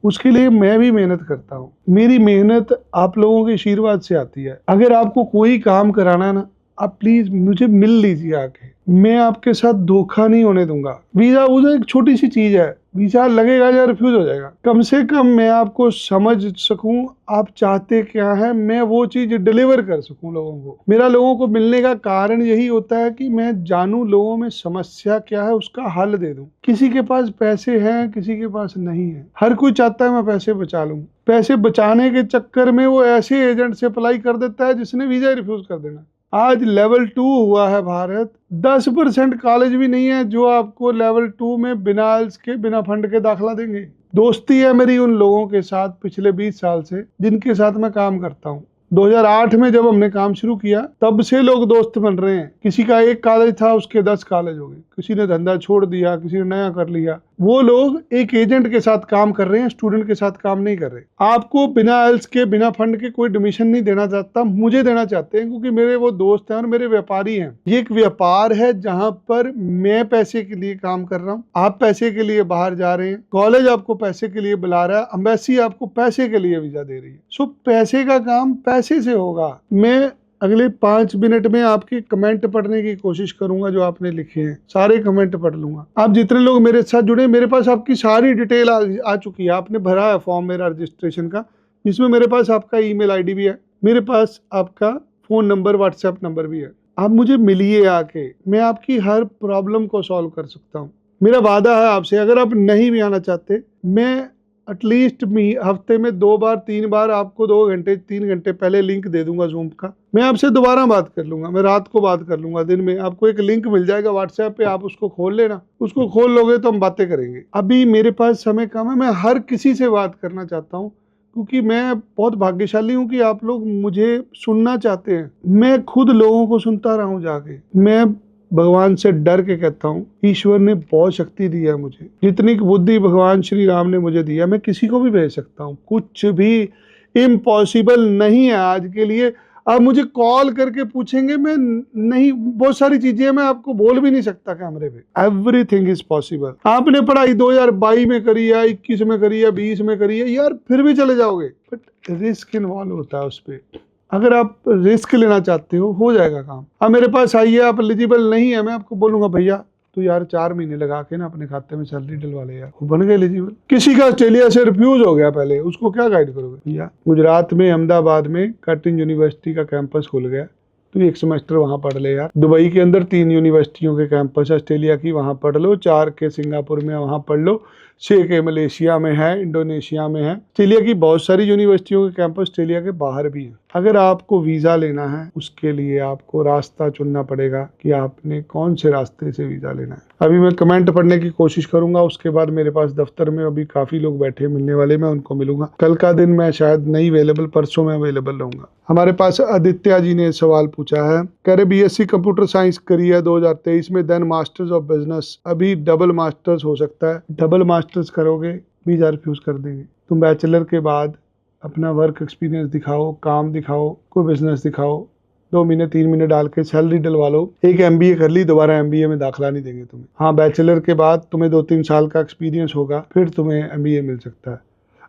उसके लिए मैं भी मेहनत करता हूँ। मेरी मेहनत आप लोगों के आशीर्वाद से आती है। अगर आपको कोई काम कराना है ना, आप प्लीज मुझे मिल लीजिए आके, मैं आपके साथ धोखा नहीं होने दूंगा। वीजा एक छोटी सी चीज है, वीजा लगेगा या रिफ्यूज हो जाएगा, कम से कम मैं आपको समझ सकूं आप चाहते क्या है, मैं वो चीज डिलीवर कर सकूं लोगों को। मेरा लोगों को मिलने का कारण यही होता है कि मैं जानूं लोगों में समस्या क्या है, उसका हल दे दूं। किसी के पास पैसे हैं, किसी के पास नहीं है। हर कोई चाहता है मैं पैसे बचा लूं। पैसे बचाने के चक्कर में वो ऐसे एजेंट से अप्लाई कर देता है जिसने वीजा रिफ्यूज कर देना। आज लेवल 2 हुआ है भारत, 10% कॉलेज भी नहीं है जो आपको लेवल 2 में बिना IELTS के, बिना फंड के दाखला देंगे। दोस्ती है मेरी उन लोगों के साथ पिछले 20 साल से जिनके साथ मैं काम करता हूँ। 2008 में जब हमने काम शुरू किया तब से लोग दोस्त बन रहे हैं। किसी का एक कॉलेज था, उसके 10 कॉलेज हो गए। किसी ने धंधा छोड़ दिया, किसी ने नया कर लिया। वो लोग एक एजेंट के साथ काम कर रहे हैं, स्टूडेंट के साथ काम नहीं कर रहे। आपको बिना IELTS के, बिना फंड के कोई एडमिशन नहीं देना चाहता, मुझे देना चाहते हैं क्योंकि मेरे वो दोस्त हैं और मेरे व्यापारी हैं। ये एक व्यापार है जहां पर मैं पैसे के लिए काम कर रहा हूँ, आप पैसे के लिए बाहर जा रहे हैं, कॉलेज आपको पैसे के लिए बुला रहा है, एम्बेसी आपको पैसे के लिए वीजा दे रही है। सो पैसे का काम पैसे से होगा। मैं अगले 5 मिनट में आपके कमेंट पढ़ने की कोशिश करूंगा जो आपने लिखे हैं, सारे कमेंट पढ़ लूंगा। आप जितने लोग मेरे साथ जुड़े, मेरे पास आपकी सारी डिटेल आ चुकी है। आपने भरा है फॉर्म मेरा रजिस्ट्रेशन का, जिसमें मेरे पास आपका ईमेल आईडी भी है, मेरे पास आपका फोन नंबर, व्हाट्सएप नंबर भी है। आप मुझे मिलिए आके, मैं आपकी हर प्रॉब्लम को सॉल्व कर सकता हूँ। मेरा वादा है आपसे, अगर आप नहीं भी आना चाहते, मैं एटलीस्ट हफ्ते में 2 बार 3 बार आपको 2 घंटे 3 घंटे पहले लिंक दे दूंगा जूम का। मैं आपसे दोबारा बात कर लूंगा, मैं रात को बात कर लूंगा, दिन में आपको एक लिंक मिल जाएगा व्हाट्सएप पे, आप उसको खोल लेना। उसको खोल लोगे तो हम बातें करेंगे। अभी मेरे पास समय कम है, मैं हर किसी से बात करना चाहता हूँ क्योंकि मैं बहुत भाग्यशाली हूँ कि आप लोग मुझे सुनना चाहते हैं। मैं खुद लोगों को सुनता रहा हूँ जाके। मैं भगवान से डर के कहता हूँ, ईश्वर ने बहुत शक्ति दी है मुझे। जितनी बुद्धि भगवान श्री राम ने मुझे दिया, मैं किसी को भी भेज सकता हूँ। कुछ भी इम्पॉसिबल नहीं है आज के लिए। आप मुझे कॉल करके पूछेंगे, मैं नहीं, बहुत सारी चीजें मैं आपको बोल भी नहीं सकता कैमरे पे। Everything is possible. आपने पढ़ाई 2022 में करी है, 21 में करी है, 20 में करी है, यार फिर भी चले जाओगे, बट रिस्क इन्वॉल्व होता है उस पर। अगर आप रिस्क लेना चाहते हो जाएगा काम। अब मेरे पास आइए, आप एलिजिबल नहीं है, मैं आपको बोलूंगा भैया तो यार 4 महीने लगा के ना अपने खाते में सैलरी डलवा ले यार, वो बन गए एलिजिबल। किसी का ऑस्ट्रेलिया से रिफ्यूज हो गया पहले, उसको क्या गाइड करोगे भैया? गुजरात में, अहमदाबाद में कटिंग यूनिवर्सिटी का कैंपस खुल गया, तो एक सेमेस्टर वहाँ पढ़ ले यार। दुबई के अंदर 3 यूनिवर्सिटियों के कैंपस ऑस्ट्रेलिया की, वहाँ पढ़ लो। 4 के सिंगापुर में वहाँ पढ़ लो। 6 के मलेशिया में है, इंडोनेशिया में है। ऑस्ट्रेलिया की बहुत सारी यूनिवर्सिटियों के कैंपस ऑस्ट्रेलिया के बाहर भी हैं। अगर आपको वीज़ा लेना है उसके लिए आपको रास्ता चुनना पड़ेगा कि आपने कौन से रास्ते से वीज़ा लेना है। अभी मैं कमेंट पढ़ने की कोशिश करूंगा, उसके बाद मेरे पास दफ्तर में अभी काफ़ी लोग बैठे मिलने वाले, मैं उनको मिलूंगा। कल का दिन मैं शायद नहीं अवेलेबल, परसों मैं अवेलेबल रहूंगा। हमारे पास आदित्य जी ने सवाल पूछा है, कह रहे BSc कंप्यूटर साइंस करी है 2023 में, देन मास्टर्स ऑफ बिजनेस, अभी डबल मास्टर्स हो सकता है। डबल मास्टर्स करोगे वीज़ा रिफ्यूज कर देंगे। तुम बैचलर के बाद अपना वर्क एक्सपीरियंस दिखाओ, काम दिखाओ, कोई बिजनेस दिखाओ, 2 महीने 3 महीने डाल के सैलरी डलवा लो। एक MBA कर ली, दोबारा MBA में दाखिला नहीं देंगे तुम्हें। हाँ, बैचलर के बाद तुम्हें 2-3 साल का एक्सपीरियंस होगा, फिर तुम्हें MBA मिल सकता है।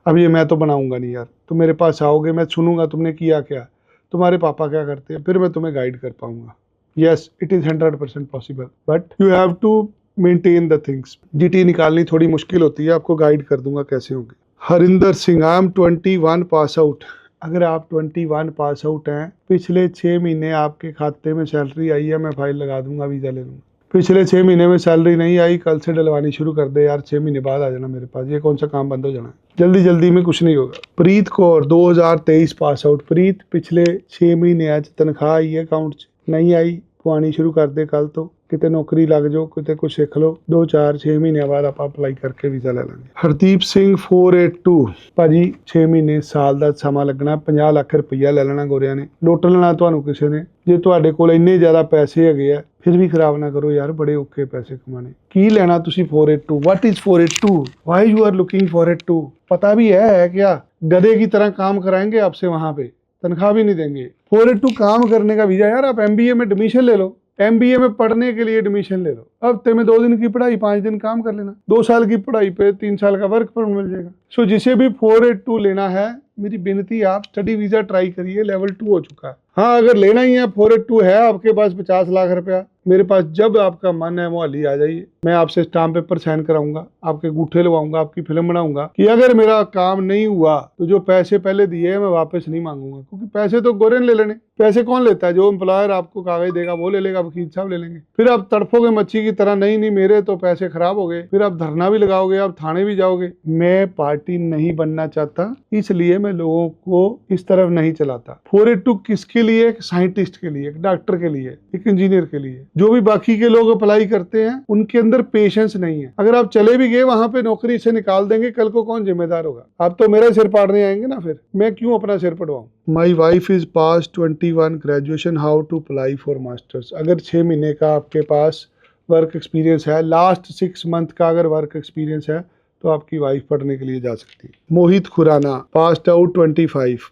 अब ये मैं तो बनाऊंगा नहीं यार, तुम मेरे पास आओगे, मैं सुनूंगा तुमने किया क्या, तुम्हारे पापा क्या करते हैं, फिर मैं तुम्हें गाइड कर पाऊंगा। Yes, it is 100% possible, but you have to maintain the things. GT निकालनी थोड़ी मुश्किल होती है, आपको गाइड कर दूंगा कैसे होंगे। Harinder Singh, I am 21 pass out. अगर आप 21 पास आउट हैं, पिछले 6 महीने आपके खाते में सैलरी आई है, मैं फाइल लगा दूंगा, वीज़ा ले लूँगा। पिछले 6 महीने में सैलरी नहीं आई, कल से डलवानी शुरू कर दे यार, 6 महीने बाद आ जाना मेरे पास। ये कौन सा काम बंद हो जाना है, जल्दी जल्दी में कुछ नहीं होगा। प्रीत कौर 2023 पास आउट। प्रीत, पिछले 6 महीने आज तनख्वाह आई है अकाउंट से, नहीं आई, पुआनी शुरू कर दे कल तो, कितने नौकरी लग जाओ, कितने कुछ सीख लो, 2-4-6 महीने बाद आप अप्लाई करके वीज़ा ले लेंगे। हरदीप सिंह 482, भाजी 6 महीने साल ਦਾ ਸਮਾਂ ਲੱਗਣਾ, 50 ਲੱਖ ਰੁਪਈਆ ਲੈ ਲੈਣਾ ਗੋਰਿਆਂ ਨੇ, ਲੁੱਟ ਲੈਣਾ ਤੁਹਾਨੂੰ ਕਿਸੇ ਨੇ। ਜੇ ਤੁਹਾਡੇ ਕੋਲ ਇੰਨੇ ਜ਼ਿਆਦਾ ਪੈਸੇ ਹੈਗੇ ਆ, ਫਿਰ ਵੀ ਖਰਾਬ ਨਾ ਕਰੋ ਯਾਰ, ਬੜੇ ਔਖੇ ਪੈਸੇ ਕਮਾਣੇ। ਕੀ ਲੈਣਾ ਤੁਸੀਂ 482? What is 482? Why you are looking 482? पता भी है क्या? गधे की तरह काम कराएंगे आपसे वहां पे, तनख्वाह भी नहीं देंगे। 482 काम करने का वीजा यार। आप MBA में एडमिशन ले लो, MBA में पढ़ने के लिए एडमिशन ले लो, हफ्ते में 2 दिन की पढ़ाई, 5 दिन काम कर लेना, 2 साल की पढ़ाई पे 3 साल का वर्क परमिट मिल जाएगा। सो जिसे भी 482 लेना है, मेरी विनती है आप स्टडी वीजा ट्राई करिए, लेवल 2 हो चुका है। हाँ, अगर लेना ही है, 482 है आपके पास 50 लाख रुपया, मेरे पास जब आपका मन है मोहाली आ जाइए, मैं आपसे स्टाम्प पेपर साइन कराऊंगा, आपके अंगूठे लगवाऊंगा, आपकी फिल्म बनाऊंगा कि अगर मेरा काम नहीं हुआ तो जो पैसे पहले दिए मैं वापस नहीं मांगूंगा, क्योंकि पैसे तो गोरे ने ले लेने। पैसे कौन लेता है? जो एम्प्लॉयर आपको कागज देगा वो ले लेगा, वकील साहब ले लेंगे। फिर आप तड़फोगे मच्छी की तरह, नहीं मेरे तो पैसे खराब हो गए, फिर आप धरना भी लगाओगे, आप थाने भी जाओगे। मैं पार्टी नहीं बनना चाहता, इसलिए मैं लोगों को इस तरफ नहीं चलाता। 482 किसके लिए? एक साइंटिस्ट के लिए, एक डॉक्टर के लिए, एक इंजीनियर के लिए। जो भी बाकी के लोग अप्लाई करते हैं उनके अंदर पेशेंस नहीं है। अगर आप चले भी गए वहां पे, नौकरी से निकाल देंगे, कल को कौन जिम्मेदार होगा? आप तो मेरा सिर पाड़ने आएंगे ना, फिर मैं क्यों अपना सिर पड़वाऊं? My wife is pass 21 graduation, how to apply for masters. अगर 6 महीने का आपके पास वर्क एक्सपीरियंस है, लास्ट 6 मंथ का अगर वर्क एक्सपीरियंस है, तो आपकी वाइफ पढ़ने के लिए जा सकती है। मोहित खुराना, पास्ट आउट 25।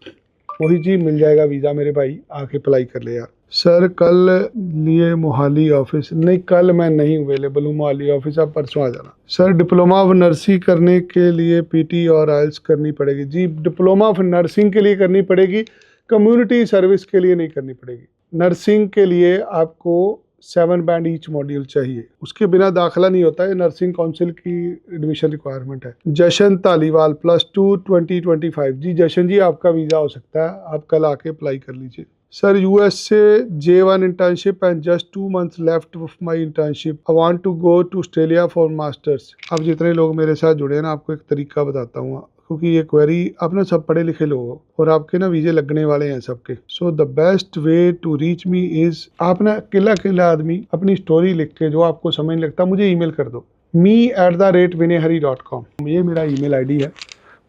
मोहित जी, मिल जाएगा वीज़ा मेरे भाई, आके अप्लाई कर ले यार। सर कल लिए मोहाली ऑफिस? नहीं, कल मैं नहीं अवेलेबल हूँ मोहाली ऑफिस, आप परसों आ जाना। सर डिप्लोमा ऑफ नर्सिंग करने के लिए PT और IELTS करनी पड़ेगी? जी, डिप्लोमा ऑफ नर्सिंग के लिए करनी पड़ेगी, कम्युनिटी सर्विस के लिए नहीं करनी पड़ेगी। नर्सिंग के लिए आपको 7 बैंड ईच मॉड्यूल चाहिए, उसके बिना दाखिला नहीं होता है, नर्सिंग काउंसिल की एडमिशन रिक्वायरमेंट है। जशन तालीवाल, +2 2025। जी जशन जी, आपका वीज़ा हो सकता है, आप कल आके अप्लाई कर लीजिए। सर US से J1 internship and just 2 months left of my internship, I want to go to Australia for masters. अब जितने लोग मेरे साथ जुड़े हैं ना, आपको एक तरीका बताता हूँ, क्योंकि ये क्वेरी आप ना सब पढ़े लिखे लोग हो और आपके ना वीजे लगने वाले हैं सबके। So the best way to reach me is, आप ना अकेला आदमी अपनी स्टोरी लिख के, जो आपको समझ नहीं लगता, मुझे ईमेल कर दो, me@vinayhari.com। ये मेरा ईमेल आईडी है,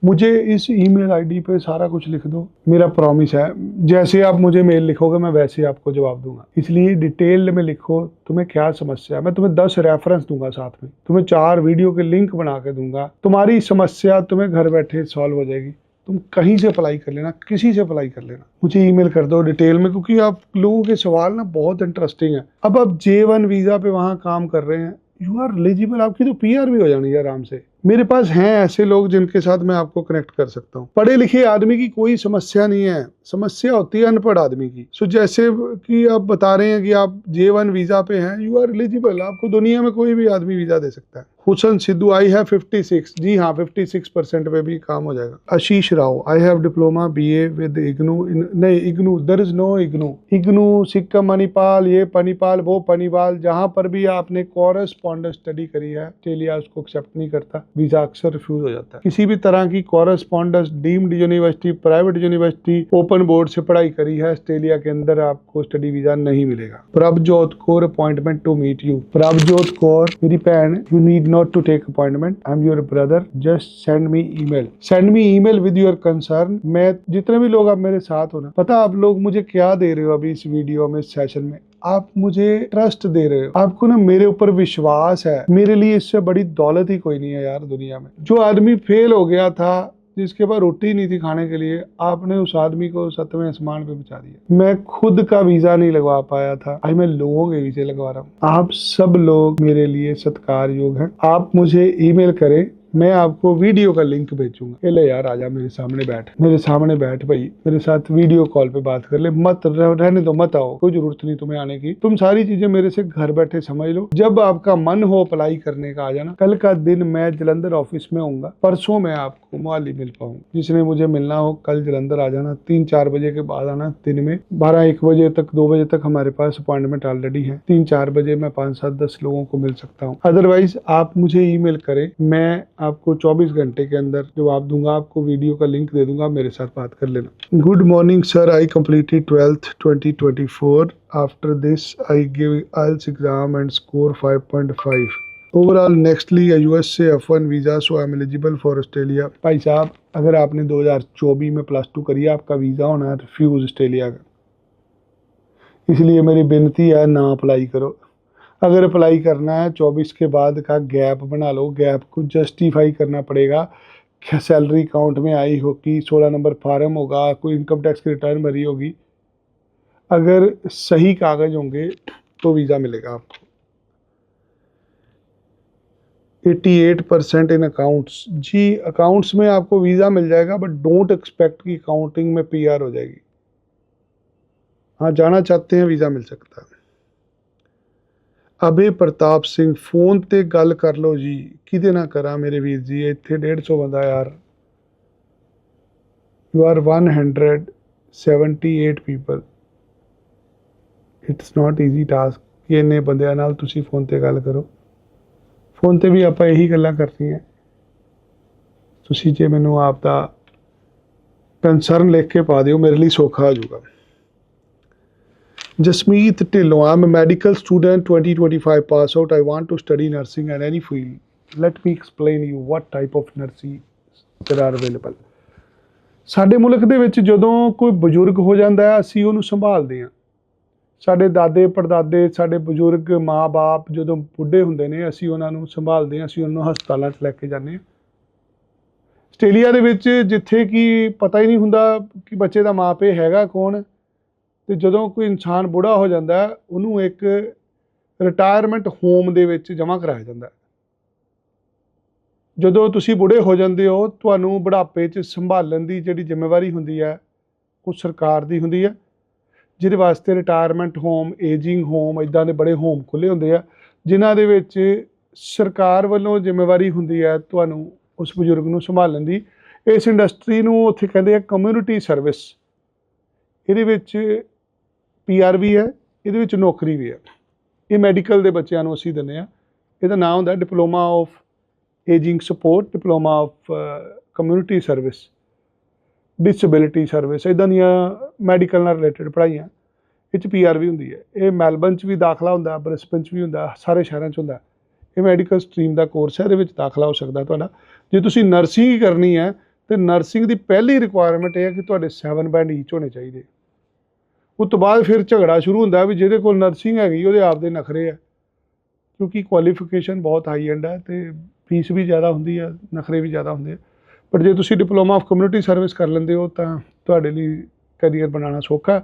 मुझे इस ईमेल आईडी पे सारा कुछ लिख दो। मेरा प्रॉमिस है, जैसे आप मुझे मेल लिखोगे मैं वैसे आपको जवाब दूंगा। इसलिए डिटेल में लिखो, तुम्हें क्या समस्या है, मैं तुम्हें 10 रेफरेंस दूंगा, साथ में तुम्हें 4 वीडियो के लिंक बना के दूंगा। तुम्हारी समस्या तुम्हें घर बैठे सॉल्व हो जाएगी। तुम कहीं से अप्लाई कर लेना, किसी से अप्लाई कर लेना, मुझे ईमेल कर दो डिटेल में, क्योंकि आप लोगों के सवाल ना बहुत इंटरेस्टिंग है। अब आप J1 वीज़ा पे वहाँ काम कर रहे हैं, यू आर एलिजिबल, आपकी तो PR भी हो जानी है आराम से। मेरे पास हैं ऐसे लोग जिनके साथ मैं आपको कनेक्ट कर सकता हूँ। पढ़े लिखे आदमी की कोई समस्या नहीं है, समस्या होती है अनपढ़ आदमी की। सो जैसे कि आप बता रहे हैं कि आप J1 वीजा पे हैं, यू आर एलिजिबल, आपको दुनिया में कोई भी आदमी वीजा दे सकता है। हुसन सिद्धू, आई हैव 56, जी हाँ 56% पे भी काम हो जाएगा। Ashish Rao, I have diploma BA with IGNOU, नहीं IGNOU, there is no IGNOU Sikkim Manipal, ये पनीपाल वो पनीपाल, जहाँ पर भी आपने कॉरेस्पॉन्डेंस स्टडी करी है ऑस्ट्रेलिया उसको एक्सेप्ट नहीं करता, वीजा अक्सर रिफ्यूज हो जाता है। किसी भी तरह की correspondence, deemed university, private university, open board से पढ़ाई करी है ऑस्ट्रेलिया के अंदर, आपको स्टडी वीजा नहीं मिलेगा। Prabhjot Kaur, appointment to meet you. Prabhjot Kaur, मेरी बहन, you need not to take appointment, I'm your brother, just send me email with your concern। मैं जितने भी लोग आप मेरे साथ हो ना, पता आप लोग मुझे क्या दे रहे हो अभी इस वीडियो में, इस सेशन में आप मुझे ट्रस्ट दे रहे हो, आपको ना मेरे ऊपर विश्वास है। मेरे लिए इससे बड़ी दौलत ही कोई नहीं है यार दुनिया में। जो आदमी फेल हो गया था, जिसके पास रोटी नहीं थी खाने के लिए, आपने उस आदमी को 7वें आसमान पे पहुंचा दिया। मैं खुद का वीजा नहीं लगवा पाया था, आज मैं लोगों के वीजे लगवा रहा हूँ। आप सब लोग मेरे लिए सत्कार योग हैं। आप मुझे ईमेल करें, मैं आपको वीडियो का लिंक भेजूंगा। ले यार आजा मेरे सामने बैठ भाई, मेरे साथ वीडियो कॉल पे बात कर ले, मत रहने दो, मत आओ, कोई जरूरत नहीं तुम्हें आने की। तुम सारी चीजें मेरे से घर बैठे समझ लो। जब आपका मन हो अप्लाई करने का आ जाना। कल का दिन मैं जलंधर ऑफिस में होऊंगा, परसों मैं आपको मोहाली मिल पाऊंगा। जिसने मुझे मिलना हो कल जलंधर आ जाना, 3-4 बजे के बाद आना। दिन में 12-1 बजे तक, 2 बजे तक हमारे पास अपॉइंटमेंट ऑलरेडी है। 3-4 बजे मैं 5-7-10 लोगों को मिल सकता हूँ। अदरवाइज आप मुझे ईमेल करें, मैं आपको 24 घंटे के अंदर जवाब दूंगा। आपको वीडियो का लिंक दे दूंगा, मेरे साथ बात कर लेना। Good morning sir, I completed 12th 2024। After this I give IELTS exam and score 5.5 overall. Nextly USA F1 visa, so I am eligible for Australia. भाई साहब, अगर आपने 2024 में +2 करी, आपका वीजा होना है रिफ्यूज ऑस्ट्रेलिया का। इसलिए मेरी विनती है, ना अप्लाई करो। अगर अप्लाई करना है 24 के बाद का गैप बना लो। गैप को जस्टिफाई करना पड़ेगा। सैलरी अकाउंट में आई होगी, 16 नंबर फार्म होगा, कोई इनकम टैक्स की रिटर्न भरी होगी। अगर सही कागज होंगे तो वीज़ा मिलेगा आपको। 88% इन अकाउंट्स, जी अकाउंट्स में आपको वीज़ा मिल जाएगा, बट डोंट एक्सपेक्ट कि अकाउंटिंग में PR हो जाएगी। हाँ, जाना चाहते हैं वीज़ा मिल सकता है। अभय प्रताप सिंह, फोन ते गल कर लो जी। किदे ना करा मेरे वीर जी, इत्थे 150 बंदा यार। You are 178 people, it's not easy task कि इन्ने बंदियां नाल तुसी फोन ते गल करो। फोन ते भी आपां यही गल्लां करनियां। तुसी जे मैनू आप दा कंसर्न लिख के पा दिओ, मेरे लिए सौखा हो जाऊगा। Jasmeet Tillo, I'm a medical student, 2025 pass out. I want to study nursing in any field. Let me explain you what type of nursing there are available. ਸਾਡੇ ਮੁਲਕ ਦੇ ਵਿੱਚ ਜਦੋਂ ਕੋਈ ਬਜ਼ੁਰਗ ਹੋ ਜਾਂਦਾ ਹੈ, ਅਸੀਂ ਉਹਨੂੰ ਸੰਭਾਲਦੇ ਹਾਂ। ਸਾਡੇ ਦਾਦੇ ਪੜਦਾਦੇ, ਸਾਡੇ ਬਜ਼ੁਰਗ ਮਾਂ-ਬਾਪ ਜਦੋਂ ਬੁੱਢੇ ਹੁੰਦੇ ਨੇ, ਅਸੀਂ ਉਹਨਾਂ ਨੂੰ ਸੰਭਾਲਦੇ ਹਾਂ, ਅਸੀਂ ਉਹਨਾਂ ਨੂੰ ਹਸਪਤਾਲਾਂ 'ਚ ਲੈ ਕੇ ਜਾਂਦੇ ਹਾਂ। ਆਸਟ੍ਰੇਲੀਆ ਦੇ ਵਿੱਚ ਜਿੱਥੇ ਕਿ ਪਤਾ ਹੀ ਨਹੀਂ ਹੁੰਦਾ ਕਿ ਬੱਚੇ ਦਾ ਮਾਂ-ਪਿਓ ਹੈਗਾ ਕੌਣ, ਤੇ ਜਦੋਂ ਕੋਈ ਇਨਸਾਨ ਬੁੜਾ ਹੋ ਜਾਂਦਾ ਉਹਨੂੰ ਇੱਕ ਰਿਟਾਇਰਮੈਂਟ ਹੋਮ ਦੇ ਵਿੱਚ ਜਮ੍ਹਾਂ ਕਰਾਇਆ ਜਾਂਦਾ। ਜਦੋਂ ਤੁਸੀਂ ਬੁੜੇ ਹੋ ਜਾਂਦੇ ਹੋ, ਤੁਹਾਨੂੰ ਬੁਢਾਪੇ 'ਚ ਸੰਭਾਲਣ ਦੀ ਜਿਹੜੀ ਜ਼ਿੰਮੇਵਾਰੀ ਹੁੰਦੀ ਹੈ ਉਹ ਸਰਕਾਰ ਦੀ ਹੁੰਦੀ ਹੈ, ਜਿਹਦੇ ਵਾਸਤੇ ਰਿਟਾਇਰਮੈਂਟ ਹੋਮ, ਏਜਿੰਗ ਹੋਮ, ਇੱਦਾਂ ਦੇ ਬੜੇ ਹੋਮ ਖੁੱਲ੍ਹੇ ਹੁੰਦੇ ਆ, ਜਿਨ੍ਹਾਂ ਦੇ ਵਿੱਚ ਸਰਕਾਰ ਵੱਲੋਂ ਜ਼ਿੰਮੇਵਾਰੀ ਹੁੰਦੀ ਹੈ ਤੁਹਾਨੂੰ ਉਸ ਬਜ਼ੁਰਗ ਨੂੰ ਸੰਭਾਲਣ ਦੀ। ਇਸ ਇੰਡਸਟਰੀ ਨੂੰ ਉੱਥੇ ਕਹਿੰਦੇ ਆ ਕਮਿਊਨਿਟੀ ਸਰਵਿਸ। ਇਹਦੇ ਵਿੱਚ PR ਵੀ ਹੈ, ਇਹਦੇ ਵਿੱਚ ਨੌਕਰੀ ਵੀ ਹੈ। ਇਹ ਮੈਡੀਕਲ ਦੇ ਬੱਚਿਆਂ ਨੂੰ ਅਸੀਂ ਦਿੰਦੇ ਹਾਂ। ਇਹਦਾ ਨਾਮ ਹੁੰਦਾ diploma of ageing support, diploma of community service, disability service, ਇੱਦਾਂ ਦੀਆਂ ਮੈਡੀਕਲ ਨਾਲ ਰਿਲੇਟਡ ਪੜ੍ਹਾਈਆਂ। ਇਹ 'ਚ PR ਵੀ ਹੁੰਦੀ ਹੈ। ਇਹ ਮੈਲਬਨ 'ਚ ਵੀ ਦਾਖਲਾ ਹੁੰਦਾ, ਬ੍ਰਿਸਬਨ 'ਚ ਵੀ ਹੁੰਦਾ, ਸਾਰੇ ਸ਼ਹਿਰਾਂ 'ਚ ਹੁੰਦਾ। ਇਹ ਮੈਡੀਕਲ ਸਟਰੀਮ ਦਾ ਕੋਰਸ ਹੈ, ਇਹਦੇ ਵਿੱਚ ਦਾਖਲਾ ਹੋ ਸਕਦਾ ਤੁਹਾਡਾ। ਜੇ ਤੁਸੀਂ ਨਰਸਿੰਗ ਕਰਨੀ ਹੈ ਤਾਂ ਨਰਸਿੰਗ ਦੀ ਪਹਿਲੀ ਰਿਕੁਆਇਰਮੈਂਟ ਇਹ ਹੈ ਕਿ ਤੁਹਾਡੇ 7 ਬੈਂਡ ਈਚ ਹੋਣੇ ਚਾਹੀਦੇ। ਉਸ ਤੋਂ ਬਾਅਦ ਫਿਰ ਝਗੜਾ ਸ਼ੁਰੂ ਹੁੰਦਾ ਵੀ ਜਿਹਦੇ ਕੋਲ ਨਰਸਿੰਗ ਹੈਗੀ ਉਹਦੇ ਆਪਦੇ ਨਖਰੇ ਆ, ਕਿਉਂਕਿ ਕੁਆਲੀਫਿਕੇਸ਼ਨ ਬਹੁਤ ਹਾਈ ਐਂਡ ਹੈ ਅਤੇ ਫੀਸ ਵੀ ਜ਼ਿਆਦਾ ਹੁੰਦੀ ਹੈ, ਨਖਰੇ ਵੀ ਜ਼ਿਆਦਾ ਹੁੰਦੇ ਆ। ਬਟ ਜੇ ਤੁਸੀਂ ਡਿਪਲੋਮਾ ਆਫ ਕਮਿਊਨਿਟੀ ਸਰਵਿਸ ਕਰ ਲੈਂਦੇ ਹੋ ਤਾਂ ਤੁਹਾਡੇ ਲਈ ਕੈਰੀਅਰ ਬਣਾਉਣਾ ਸੌਖਾ।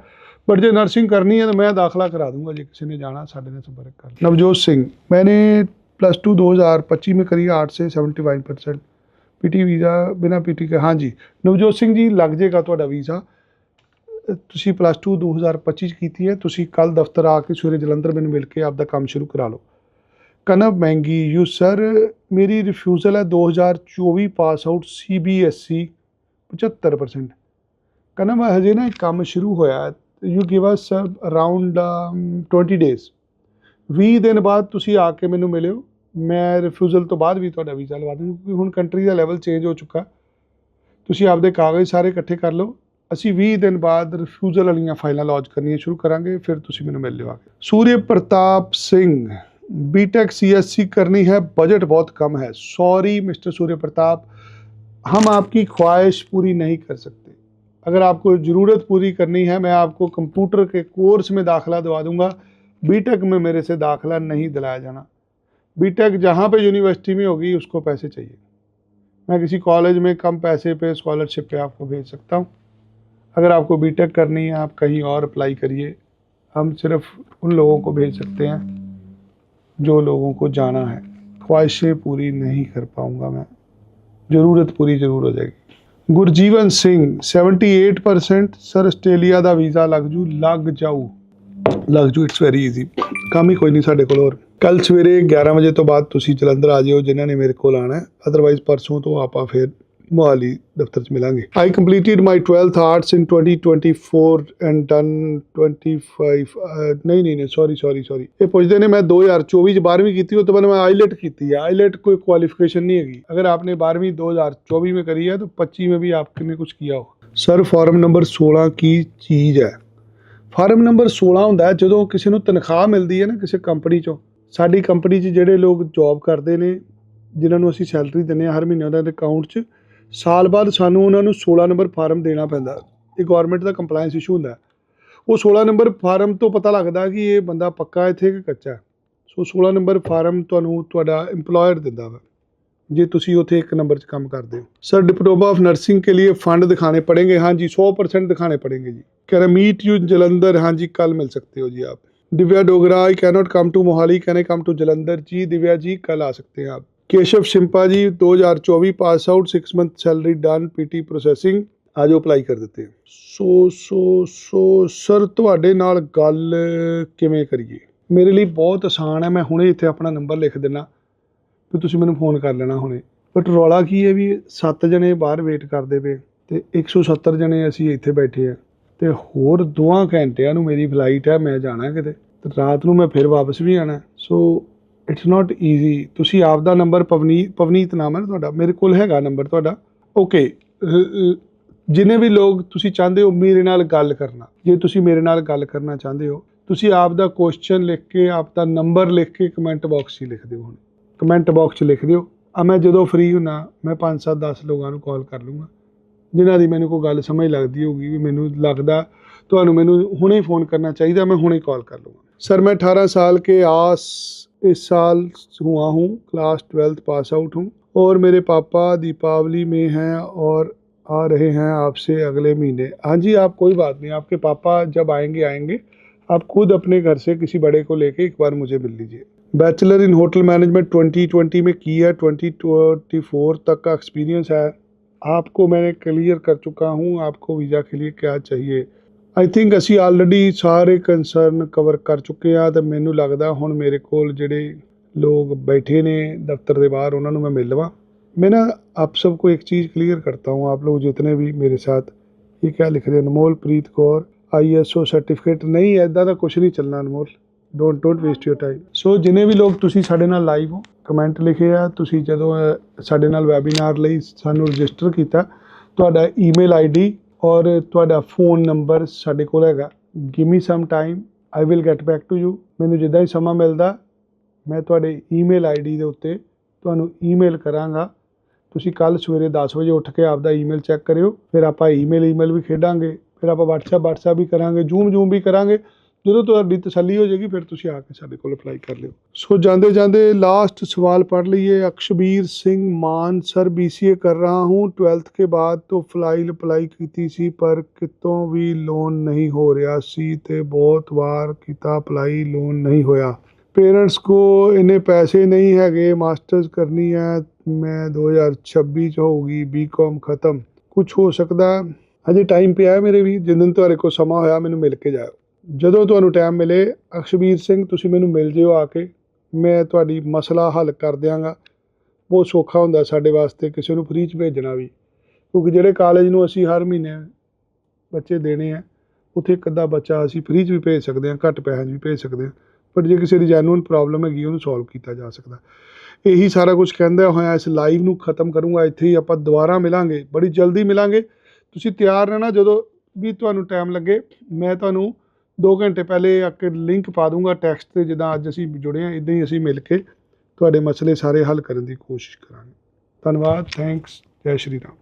बट जे नर्सिंग करनी है तो मैं दाखिला करा दूंगा। जो किसी ने जाना साढ़े ने संपर्क कर। नवजोत सिंह, मैंने +2 2025 में करिए 8 से 75%। पीटी वीज़ा बिना पीटी के, हाँ जी नवजोत सिंह जी लग जाएगा ਤੁਹਾਡਾ ਵੀਜ਼ਾ। ਤੁਸੀਂ +2 2025 ਕੀਤੀ ਹੈ, ਤੁਸੀਂ ਕੱਲ ਦਫ਼ਤਰ ਆ ਕੇ ਸਵੇਰੇ ਜਲੰਧਰ ਮੈਨੂੰ ਮਿਲ ਕੇ ਆਪਦਾ ਕੰਮ ਸ਼ੁਰੂ ਕਰਾ ਲਓ। ਕਨਵ ਮਹਿੰਗੀ ਯੂ ਸਰ ਮੇਰੀ ਰਿਫਿਊਜ਼ਲ ਹੈ 2024 ਪਾਸ ਆਊਟ CBSE 75%। ਕਨਵ ਹਜੇ ਨਾ ਇੱਕ ਕੰਮ ਸ਼ੁਰੂ ਹੋਇਆ, you give us around 20 days, 20 ਦਿਨ ਬਾਅਦ ਤੁਸੀਂ ਆ ਕੇ ਮੈਨੂੰ ਮਿਲਿਓ, ਮੈਂ ਰਿਫਿਊਜ਼ਲ ਤੋਂ ਬਾਅਦ ਵੀ ਤੁਹਾਡਾ ਵੀਜ਼ਾ ਲਵਾ ਦੂੰਗਾ, ਕਿਉਂਕਿ ਹੁਣ ਕੰਟਰੀ ਦਾ ਲੈਵਲ ਚੇਂਜ ਹੋ ਚੁੱਕਾ। ਤੁਸੀਂ ਆਪਦੇ ਕਾਗਜ਼ ਸਾਰੇ ਇਕੱਠੇ ਕਰ ਲਓ, ਅਸੀਂ 20 ਦਿਨ ਬਾਅਦ ਰਿਫਿਊਜ਼ਲ ਵਾਲੀਆਂ ਫਾਈਲਾਂ ਲੌਂਚ ਕਰਨੀਆਂ ਸ਼ੁਰੂ ਕਰਾਂਗੇ, ਫਿਰ ਤੁਸੀਂ ਮੈਨੂੰ ਮਿਲ ਲਿਓ ਆ ਕੇ। सूर्य प्रताप सिंह BTech CSC करनी है, बजट बहुत कम है। सॉरी मिस्टर सूर्य प्रताप, हम आपकी ख्वाहिश पूरी नहीं कर सकते। अगर आपको ज़रूरत पूरी करनी है मैं आपको कंप्यूटर के कोर्स में दाखिला दिवा दूंगा, BTech में मेरे से दाखिला नहीं दिलाया जाना। BTech जहाँ पे यूनिवर्सिटी में होगी उसको पैसे चाहिए, मैं किसी कॉलेज में कम पैसे पे स्कॉलरशिप पे आपको भेज सकता हूँ। अगर आपको BTech करनी है आप कहीं और अप्लाई करिए, हम सिर्फ उन लोगों को भेज सकते हैं जो लोगों को जाना है, ख्वाहिशें पूरी नहीं कर पाऊँगा मैं, ज़रूरत पूरी ज़रूर हो जाएगी। गुरजीवन सिंह 78% सर ਆਸਟ੍ਰੇਲੀਆ ਦਾ ਵੀਜ਼ਾ ਲੱਗ ਜਾਊ, ਇਟਸ ਵੈਰੀ ਈਜ਼ੀ, ਕੰਮ ਹੀ ਕੋਈ ਨਹੀਂ ਸਾਡੇ ਕੋਲ। ਹੋਰ ਕੱਲ ਸਵੇਰੇ 11 ਵਜੇ ਤੋਂ ਬਾਅਦ ਤੁਸੀਂ ਜਲੰਧਰ ਆ ਜਿਓ ਜਿਨ੍ਹਾਂ ਨੇ ਮੇਰੇ ਕੋਲ ਆਉਣਾ, ਅਦਰਵਾਈਜ਼ ਪਰਸੋਂ ਤੋਂ ਆਪਾਂ ਫਿਰ ਮੋਹਾਲੀ ਦਫ਼ਤਰ 'ਚ ਮਿਲਾਂਗੇ। I completed my 12th arts in 2024 and done 25 ਨਹੀਂ ਸੌਰੀ ਇਹ ਪੁੱਛਦੇ ਨੇ ਮੈਂ 2024 'ਚ 12ਵੀਂ ਕੀਤੀ, ਉਹ ਤੋਂ ਬਾਅਦ मैं आईलेट ਕੀਤੀ है। आईलेट कोई क्वालिफिकेशन नहीं हैगी, अगर आपने 12वीं 2024 में करी है तो 25 में भी आपने कुछ किया हो। सर ਫਾਰਮ ਨੰਬਰ 16 ਕੀ ਚੀਜ਼ ਹੈ? ਫਾਰਮ ਨੰਬਰ 16 ਹੁੰਦਾ ਜਦੋਂ ਕਿਸੇ ਨੂੰ ਤਨਖਾਹ ਮਿਲਦੀ ਹੈ ਨਾ ਕਿਸੇ ਕੰਪਨੀ 'ਚੋਂ। ਸਾਡੀ ਕੰਪਨੀ 'ਚ ਜਿਹੜੇ ਲੋਕ ਜੌਬ ਕਰਦੇ ਨੇ ਜਿਨ੍ਹਾਂ ਨੂੰ ਅਸੀਂ ਸੈਲਰੀ ਦਿੰਦੇ ਹਾਂ ਹਰ ਮਹੀਨੇ ਉਹਨਾਂ ਦੇ ਅਕਾਊਂਟ 'ਚ, ਸਾਲ ਬਾਅਦ ਸਾਨੂੰ ਉਹਨਾਂ ਨੂੰ 16 ਨੰਬਰ ਫਾਰਮ ਦੇਣਾ ਪੈਂਦਾ। ਇਹ ਗੌਰਮੈਂਟ ਦਾ ਕੰਪਲਾਇੰਸ ਇਸ਼ੂ ਹੁੰਦਾ। ਉਹ 16 ਨੰਬਰ ਫਾਰਮ ਤੋਂ ਪਤਾ ਲੱਗਦਾ ਕਿ ਇਹ ਬੰਦਾ ਪੱਕਾ ਇੱਥੇ ਕਿ ਕੱਚਾ। ਸੋ 16 ਨੰਬਰ ਫਾਰਮ ਤੁਹਾਨੂੰ ਤੁਹਾਡਾ ਇੰਪਲੋਇਰ ਦਿੰਦਾ ਵਾ ਜੇ ਤੁਸੀਂ ਉੱਥੇ 1 नंबर 'ਚ ਕੰਮ ਕਰਦੇ ਹੋ। सर डिप्लोमा ऑफ नर्सिंग के लिए फ़ंड दिखाने पड़ेंगे? हाँ जी 100% दिखाने पड़ेंगे जी। कह रहे मीट यू जलंधर, हाँ जी कल मिल सकते हो जी आप। Divya Dogra I can not come to Mohali, can I come to Jalandhar? जी दिव्या जी कल आ सकते हैं आप। Keshav Shimpa ji 2024 pass out, 6 month salary done, PT processing, आज अप्लाई कर देते हैं। सो सर ਤੁਹਾਡੇ ਨਾਲ ਗੱਲ ਕਿਵੇਂ ਕਰੀਏ? ਮੇਰੇ ਲਈ ਬਹੁਤ ਆਸਾਨ ਹੈ, ਮੈਂ ਹੁਣੇ ਇੱਥੇ ਆਪਣਾ ਨੰਬਰ ਲਿਖ ਦਿੰਦਾ ਵੀ ਤੁਸੀਂ ਮੈਨੂੰ फ़ोन ਕਰ ਲੈਣਾ ਹੁਣੇ। ਬਟ ਰੌਲਾ ਕੀ ਹੈ ਵੀ 7 ਜਣੇ ਬਾਹਰ ਵੇਟ ਕਰਦੇ ਪਏ ਤੇ 170 ਜਣੇ ਅਸੀਂ ਇੱਥੇ ਬੈਠੇ ਆ ਤੇ ਹੋਰ 2 ਘੰਟਿਆਂ ਨੂੰ ਮੇਰੀ ਫਲਾਈਟ ਹੈ, ਮੈਂ ਜਾਣਾ ਕਿਤੇ ਤੇ ਰਾਤ ਨੂੰ ਮੈਂ ਫਿਰ ਵਾਪਸ ਵੀ ਆਣਾ। So it's not easy. ਤੁਸੀਂ ਆਪਦਾ ਨੰਬਰ ਪਵਨੀਤ ਨਾਮ ਹੈ ਨਾ ਤੁਹਾਡਾ, ਮੇਰੇ ਕੋਲ ਹੈਗਾ ਨੰਬਰ ਤੁਹਾਡਾ। ਓਕੇ, ਜਿੰਨੇ ਵੀ ਲੋਕ ਤੁਸੀਂ ਚਾਹੁੰਦੇ ਹੋ ਮੇਰੇ ਨਾਲ ਗੱਲ ਕਰਨਾ, ਜੇ ਤੁਸੀਂ ਮੇਰੇ ਨਾਲ ਗੱਲ ਕਰਨਾ ਚਾਹੁੰਦੇ ਹੋ ਤੁਸੀਂ ਆਪਦਾ ਕੁਐਸਚਨ ਲਿਖ ਕੇ ਆਪਦਾ ਨੰਬਰ ਲਿਖ ਕੇ ਕਮੈਂਟ ਬਾਕਸ 'ਚ ਲਿਖ ਦਿਓ। ਹੁਣ ਕਮੈਂਟ ਬਾਕਸ 'ਚ ਲਿਖ ਦਿਓ, ਮੈਂ ਜਦੋਂ ਫ੍ਰੀ ਹੁੰਨਾ ਮੈਂ 5 7 10 ਲੋਕਾਂ ਨੂੰ ਕਾਲ ਕਰ ਲੂँगा ਜਿਨ੍ਹਾਂ ਦੀ ਮੈਨੂੰ ਕੋਈ ਗੱਲ ਸਮਝ ਲੱਗਦੀ ਹੋਊਗੀ ਵੀ ਮੈਨੂੰ ਲੱਗਦਾ ਤੁਹਾਨੂੰ ਮੈਨੂੰ ਹੁਣੇ फ़ोन करना चाहिए, मैं हुणे कॉल कर लूँगा। सर मैं 18 साल के इस साल हुआ हूँ, क्लास 12th पास आउट हूँ और मेरे पापा दीपावली में हैं और आ रहे हैं आपसे अगले महीने। हाँ जी आप कोई बात नहीं, आपके पापा जब आएंगे आप खुद अपने घर से किसी बड़े को लेके एक बार मुझे मिल लीजिए। बैचलर इन होटल मैनेजमेंट 2020 में की है, 2024 तक का एक्सपीरियंस है। आपको मैंने क्लियर कर चुका हूँ, आपको वीज़ा के लिए क्या चाहिए? आई थिंक ਅਸੀਂ ਆਲਰੇਡੀ ਸਾਰੇ ਕੰਸਰਨ ਕਵਰ ਕਰ ਚੁੱਕੇ ਆ ਤੇ ਮੈਨੂੰ ਲੱਗਦਾ ਹੁਣ ਮੇਰੇ ਕੋਲ ਜਿਹੜੇ लोग बैठे ने दफ्तर के बाहर उन्होंने मैं मिल लवां। मैं ना आप सबको एक चीज़ क्लियर करता हूँ, आप लोग जितने भी मेरे साथ ये क्या लिख रहे हैं, अनमोल प्रीत कौर ISO सर्टिफिकेट नहीं, ऐदा का कुछ नहीं चलना अनमोल, डोंट वेस्ट योर टाइम। सो जिन्हें भी लोग तुसी साडे नाल लाइव हो कमेंट लिखे आ, तुसी जदों साडे नाल वैबीनार लई सानू रजिस्टर कीता, तुहाडा ईमेल ID और तुहाडा फ़ोन नंबर साडे कोल हैगा। Give me some time, I will get back to you. मैनू जिद्दां ही समा मिलदा मैं तुहाडे ईमेल ID ਦੇ ਉੱਤੇ ਤੁਹਾਨੂੰ ईमेल ਕਰਾਂਗਾ। ਤੁਸੀਂ ਕੱਲ ਸਵੇਰੇ 10 ਵਜੇ ਉੱਠ ਕੇ ਆਪਦਾ ईमेल ਚੈੱਕ ਕਰਿਓ, ਫਿਰ ਆਪਾਂ ईमेल ਵੀ ਖੇਡਾਂਗੇ, ਫਿਰ ਆਪਾਂ WhatsApp ਵੀ ਕਰਾਂਗੇ, ਜ਼ੂਮ ਵੀ ਕਰਾਂਗੇ। ਜਦੋਂ ਤੁਹਾਡੀ ਤਸੱਲੀ ਹੋ ਜਾਏਗੀ ਫਿਰ ਤੁਸੀਂ ਆ ਕੇ ਸਾਡੇ ਕੋਲ ਅਪਲਾਈ ਕਰ ਲਿਓ। ਸੋ ਜਾਂਦੇ ਜਾਂਦੇ ਲਾस्ट सवाल पढ़ लीजिए। अक्षबीर सिंह मान, सर BCA कर रहा हूँ, 12th के बाद तो ਫਲਾਈਲ ਅਪਲਾਈ ਕੀਤੀ ਸੀ ਪਰ ਕਿਤੋਂ ਵੀ ਲੋਨ ਨਹੀਂ ਹੋ ਰਿਹਾ ਸੀ ਤੇ ਬਹੁਤ ਵਾਰ ਕੀਤਾ ਅਪਲਾਈ, ਲੋਨ ਨਹੀਂ ਹੋਇਆ। पेरेंट्स को इन्ने पैसे नहीं हैगे, मास्टर्स करनी है, मैं 2026 च होगी बीकॉम ख़त्म, कुछ हो सकता है? हजे टाइम पे है मेरे भी, जिस दिन ਤੁਹਾਡੇ ਕੋਲ ਸਮਾਂ ਹੋਇਆ ਮੈਨੂੰ ਮਿਲ ਕੇ ਜਾਓ। ਜਦੋਂ ਤੁਹਾਨੂੰ ਟਾਈਮ ਮਿਲੇ ਅਕਸ਼ਬੀਰ ਸਿੰਘ ਤੁਸੀਂ ਮੈਨੂੰ ਮਿਲ ਜਿਓ ਆ ਕੇ, ਮੈਂ ਤੁਹਾਡੀ ਮਸਲਾ ਹੱਲ ਕਰ ਦਿਆਂਗਾ। ਬਹੁਤ ਸੌਖਾ ਹੁੰਦਾ ਸਾਡੇ ਵਾਸਤੇ ਕਿਸੇ ਨੂੰ ਫ੍ਰੀ 'ਚ ਭੇਜਣਾ ਵੀ, ਕਿਉਂਕਿ ਜਿਹੜੇ ਕਾਲਜ ਨੂੰ ਅਸੀਂ ਹਰ ਮਹੀਨੇ ਬੱਚੇ ਦੇਣੇ ਆ ਉੱਥੇ ਇੱਕ ਅੱਧਾ ਬੱਚਾ ਅਸੀਂ ਫ੍ਰੀ 'ਚ ਵੀ ਭੇਜ ਸਕਦੇ ਹਾਂ, ਘੱਟ ਪੈਸਿਆਂ 'ਚ ਵੀ ਭੇਜ ਸਕਦੇ ਹਾਂ, ਬਟ ਜੇ ਕਿਸੇ ਦੀ ਜੈਨੂਅਨ ਪ੍ਰੋਬਲਮ ਹੈਗੀ ਉਹਨੂੰ ਸੋਲਵ ਕੀਤਾ ਜਾ ਸਕਦਾ। ਇਹੀ ਸਾਰਾ ਕੁਝ ਕਹਿੰਦਾ ਹੋਇਆ ਇਸ ਲਾਈਵ ਨੂੰ ਖ਼ਤਮ ਕਰੂੰਗਾ ਇੱਥੇ ਹੀ। ਆਪਾਂ ਦੁਬਾਰਾ ਮਿਲਾਂਗੇ, ਬੜੀ ਜਲਦੀ ਮਿਲਾਂਗੇ। ਤੁਸੀਂ ਤਿਆਰ ਰਹਿਣਾ, ਜਦੋਂ ਵੀ ਤੁਹਾਨੂੰ ਟਾਈਮ ਲੱਗੇ ਮੈਂ ਤੁਹਾਨੂੰ 2 ਘੰਟੇ ਪਹਿਲੇ ਇੱਕ ਲਿੰਕ ਪਾ ਦੂੰਗਾ ਟੈਕਸਟ 'ਤੇ, ਜਿੱਦਾਂ ਅੱਜ ਅਸੀਂ ਜੁੜੇ ਹਾਂ ਇੱਦਾਂ ਹੀ ਅਸੀਂ ਮਿਲ ਕੇ ਤੁਹਾਡੇ ਮਸਲੇ ਸਾਰੇ ਹੱਲ ਕਰਨ ਦੀ ਕੋਸ਼ਿਸ਼ ਕਰਾਂਗੇ। ਧੰਨਵਾਦ, ਥੈਂਕਸ, ਜੈ ਸ਼੍ਰੀ ਰਾਮ।